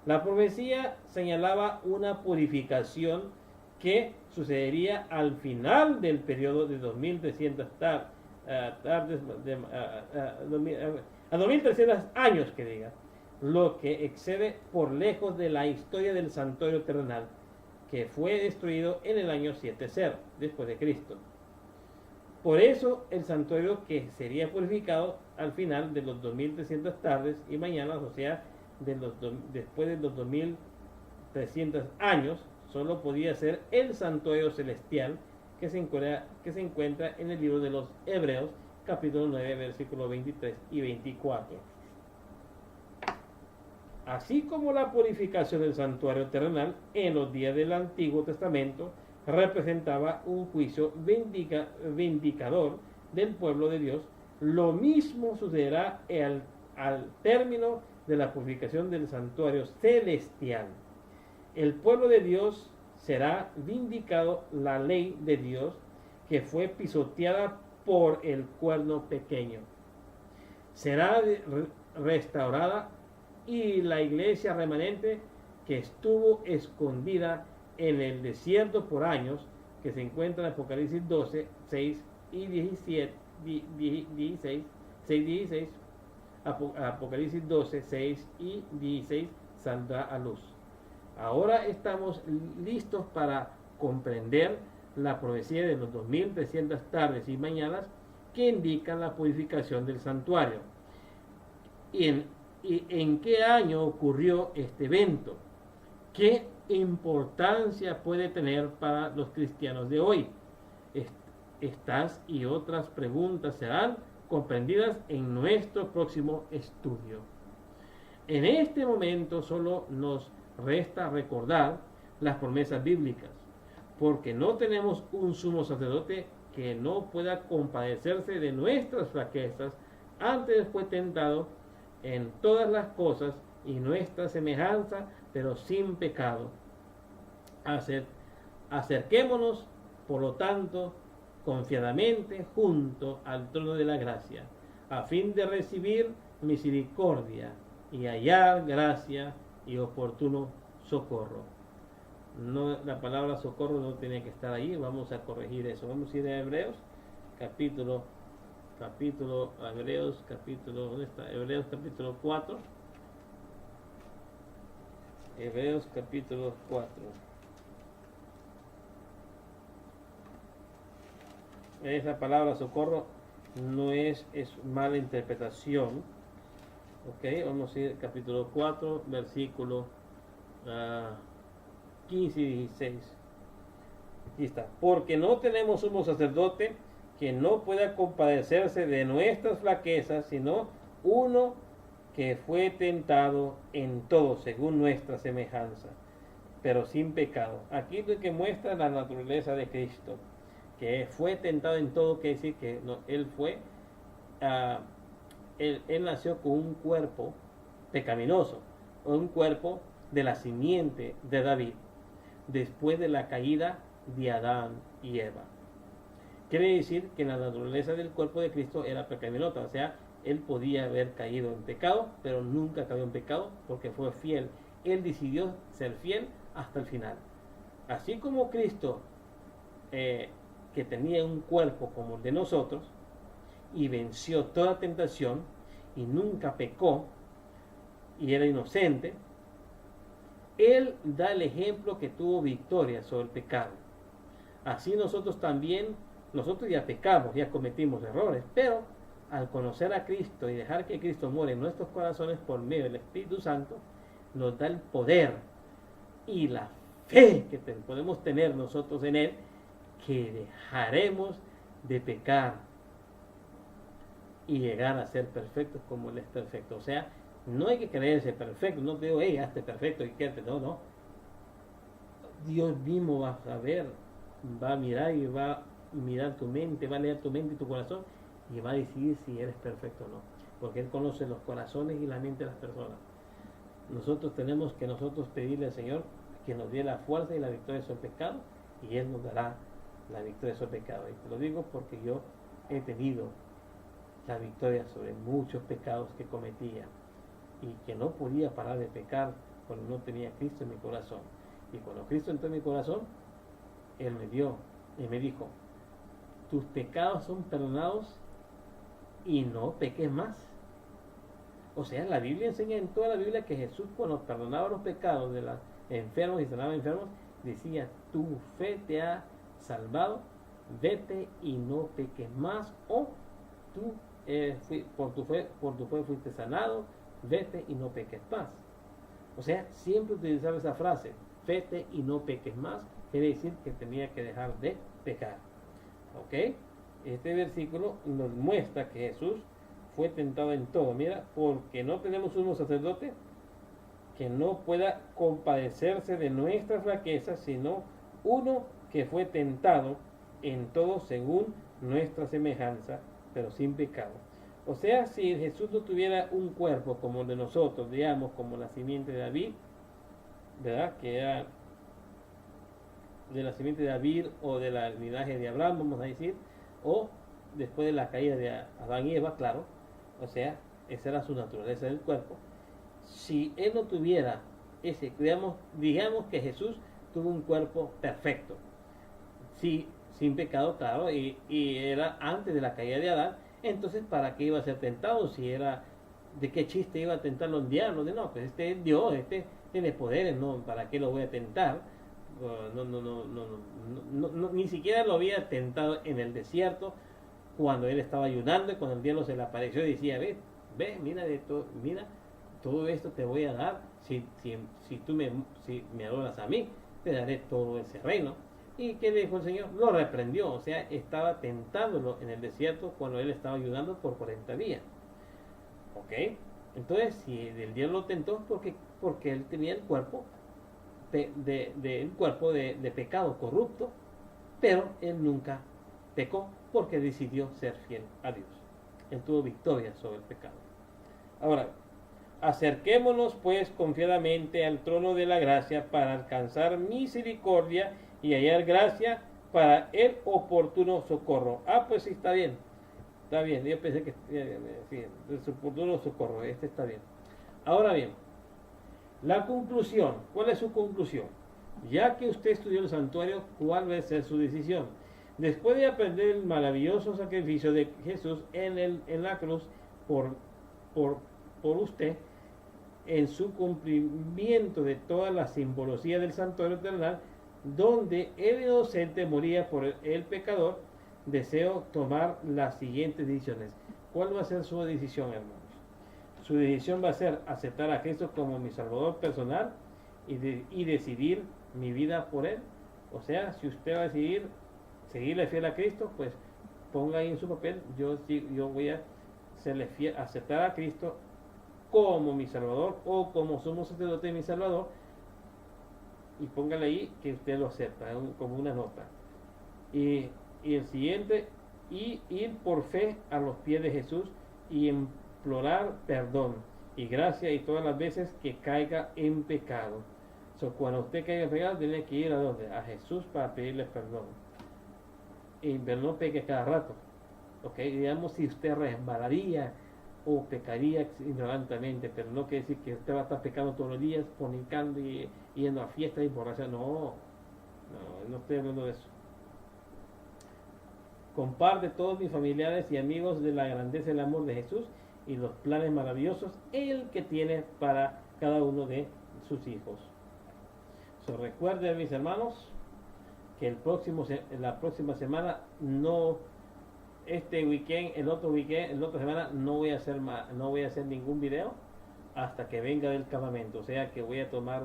La profecía señalaba una purificación que sucedería al final del periodo de 2300 a 2300 años, que diga, lo que excede por lejos de la historia del santuario terrenal, que fue destruido en el año 70 después de Cristo. Por eso el santuario que sería purificado al final de los 2300 tardes y mañanas, o sea, después de los 2300 años, solo podía ser el santuario celestial que se encuentra en el libro de los Hebreos, capítulo 9, versículos 23 y 24. Así como la purificación del santuario terrenal en los días del Antiguo Testamento representaba un juicio vindicador del pueblo de Dios, lo mismo sucederá al término de la purificación del santuario celestial. El pueblo de Dios será vindicado la ley de Dios que fue pisoteada por el cuerno pequeño. Será restaurada y la iglesia remanente que estuvo escondida en el desierto por años, que se encuentra en Apocalipsis 12, 6 y 16, Apocalipsis 12, 6 y 16 saldrá a luz. Ahora estamos listos para comprender la profecía de los 2300 tardes y mañanas que indican la purificación del santuario. ¿Y en qué año ocurrió este evento? ¿Qué importancia puede tener para los cristianos de hoy? Estas y otras preguntas serán comprendidas en nuestro próximo estudio. En este momento solo nos resta recordar las promesas bíblicas, porque no tenemos un sumo sacerdote que no pueda compadecerse de nuestras flaquezas. Antes fue tentado en todas las cosas y nuestra semejanza, pero sin pecado. Acerquémonos, por lo tanto, confiadamente junto al trono de la gracia, a fin de recibir misericordia y hallar gracia y oportuno socorro. No, la palabra socorro no tiene que estar ahí. Vamos a corregir eso. Vamos a ir a Hebreos, ¿dónde está? Hebreos capítulo 4. Hebreos capítulo 4. Esa palabra socorro no es mala interpretación. Ok, vamos a ir al capítulo 4, versículo 15 y 16. Aquí está. Porque no tenemos sumo sacerdote que no pueda compadecerse de nuestras flaquezas, sino uno que fue tentado en todo según nuestra semejanza, pero sin pecado. Aquí es lo que muestra la naturaleza de Cristo, que fue tentado en todo, quiere decir que no, él nació con un cuerpo pecaminoso, un cuerpo de la simiente de David, después de la caída de Adán y Eva. Quiere decir que la naturaleza del cuerpo de Cristo era pecaminosa, o sea, él podía haber caído en pecado, pero nunca cayó en pecado porque fue fiel. Él decidió ser fiel hasta el final. Así como Cristo, que tenía un cuerpo como el de nosotros, y venció toda tentación, y nunca pecó, y era inocente, él da el ejemplo que tuvo victoria sobre el pecado. Así nosotros también, nosotros ya pecamos, ya cometimos errores, pero al conocer a Cristo y dejar que Cristo muere en nuestros corazones por medio del Espíritu Santo, nos da el poder y la fe que podemos tener nosotros en Él, que dejaremos de pecar y llegar a ser perfectos como Él es perfecto. O sea, no hay que creerse perfecto, no te digo, hey, hazte perfecto y quédate, no, no. Dios mismo va a ver, va a mirar y va a mirar tu mente, va a leer tu mente y tu corazón y va a decidir si eres perfecto o no. Porque Él conoce los corazones y la mente de las personas. Nosotros tenemos que pedirle al Señor que nos dé la fuerza y la victoria sobre el pecado y Él nos dará la victoria sobre el pecado. Y te lo digo porque yo he tenido la victoria sobre muchos pecados que cometía y que no podía parar de pecar cuando no tenía a Cristo en mi corazón. Y cuando Cristo entró en mi corazón, Él me dio y me dijo, tus pecados son perdonados y no peques más. O sea, la Biblia enseña en toda la Biblia que Jesús, cuando perdonaba los pecados de los enfermos y sanaba enfermos, decía, tu fe te ha salvado, vete y no peques más, o tú por tu fe fuiste sanado, vete y no peques más. O sea, siempre utilizaba esa frase, vete y no peques más, quiere decir que tenía que dejar de pecar. ¿Ok? Este versículo nos muestra que Jesús fue tentado en todo. Mira, porque no tenemos un sacerdote que no pueda compadecerse de nuestras flaquezas, sino uno que fue tentado en todo según nuestra semejanza, pero sin pecado. O sea, si Jesús no tuviera un cuerpo como el de nosotros, digamos, como la simiente de David, ¿verdad? Que era de la simiente de David o de la linaje de Abraham, vamos a decir, o después de la caída de Adán y Eva, claro, o sea, esa era su naturaleza del cuerpo. Si él no tuviera ese, digamos que Jesús tuvo un cuerpo perfecto, sí, sin pecado, claro, y era antes de la caída de Adán, entonces ¿para qué iba a ser tentado? Si era, ¿de qué chiste iba a tentarlo un diablo? De no, pues este es Dios, este tiene poderes, no, ¿para qué lo voy a tentar? Ni siquiera lo había tentado en el desierto cuando él estaba ayunando y cuando el diablo se le apareció y decía, ve, mira, mira, todo esto te voy a dar si tú me adoras a mí, te daré todo ese reino. ¿Y qué le dijo el Señor? Lo reprendió, o sea, estaba tentándolo en el desierto cuando él estaba ayudando por 40 días. ¿Ok? Entonces, si el diablo lo tentó, porque él tenía el cuerpo de pecado corrupto, pero él nunca pecó porque decidió ser fiel a Dios. Él tuvo victoria sobre el pecado. Ahora, acerquémonos pues confiadamente al trono de la gracia para alcanzar misericordia y hallar gracia para el oportuno socorro. Ah, pues sí, está bien. Está bien, yo pensé que sí, el oportuno socorro, este está bien. Ahora bien, la conclusión, ¿cuál es su conclusión? Ya que usted estudió el santuario, ¿cuál va a ser su decisión? Después de aprender el maravilloso sacrificio de Jesús en la cruz por usted, en su cumplimiento de toda la simbología del santuario terrenal, donde el inocente moría por el pecador, deseo tomar las siguientes decisiones. ¿Cuál va a ser su decisión, hermanos? Su decisión va a ser aceptar a Cristo como mi Salvador personal y decidir mi vida por Él. O sea, si usted va a decidir seguirle fiel a Cristo, pues ponga ahí en su papel, yo voy a serle fiel, aceptar a Cristo como mi Salvador o como sumo sacerdote de mi Salvador, y póngale ahí que usted lo acepta, como una nota. Y el siguiente, y ir por fe a los pies de Jesús y implorar perdón y gracia y todas las veces que caiga en pecado. Cuando usted caiga en pecado, tiene que ir a donde? A Jesús para pedirle perdón. Pero no peque cada rato. ¿Ok? Digamos, si usted resbalaría o pecaría ignorantemente, pero no quiere decir que usted va a estar pecando todos los días, fornicando y yendo a fiestas y borracha. No estoy hablando de eso. Comparte todos mis familiares y amigos de la grandeza del amor de Jesús y los planes maravillosos el que tiene para cada uno de sus hijos. Recuerden, mis hermanos, que la próxima semana este weekend, el otro semana no voy a hacer ningún video hasta que venga del campamento. O sea que voy a tomar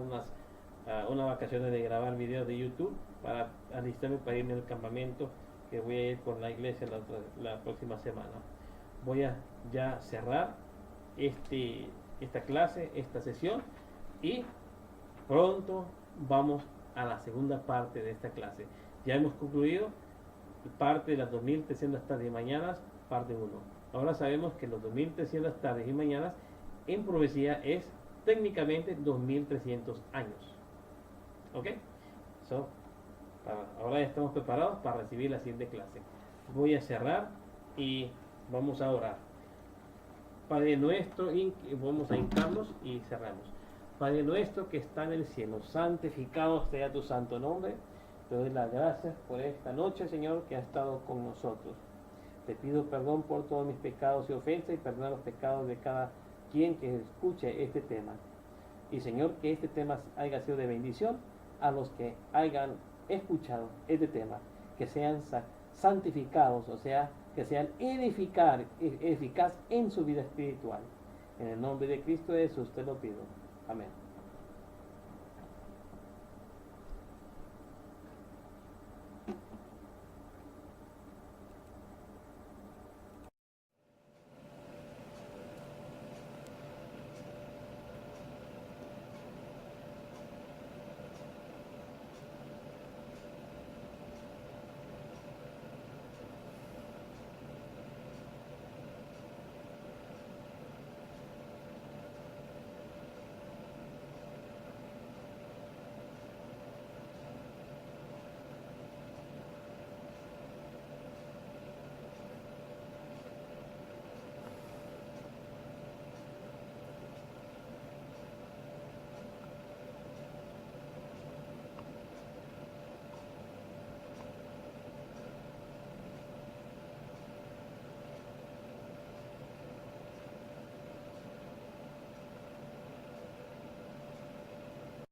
unas vacaciones de grabar videos de YouTube para alistarme para irme al campamento que voy a ir con la iglesia la próxima semana. Voy a ya cerrar esta clase, esta sesión, y pronto vamos a la segunda parte de esta clase. Ya hemos concluido parte de las 2300 tardes y mañanas, parte 1. Ahora sabemos que los 2300 tardes y mañanas en profecía es técnicamente 2300 años. ¿Ok? Ahora ya estamos preparados para recibir la siguiente clase. Voy a cerrar y vamos a orar. Padre nuestro, vamos a hincarnos y cerramos. Padre nuestro que está en el cielo, santificado sea tu santo nombre. Te doy las gracias por esta noche, Señor, que ha estado con nosotros. Te pido perdón por todos mis pecados y ofensas, y perdona los pecados de cada quien que escuche este tema. Y Señor, que este tema haya sido de bendición a los que hayan escuchado este tema, que sean santificados, o sea, que sean eficaz en su vida espiritual. En el nombre de Cristo Jesús te lo pido. Amén.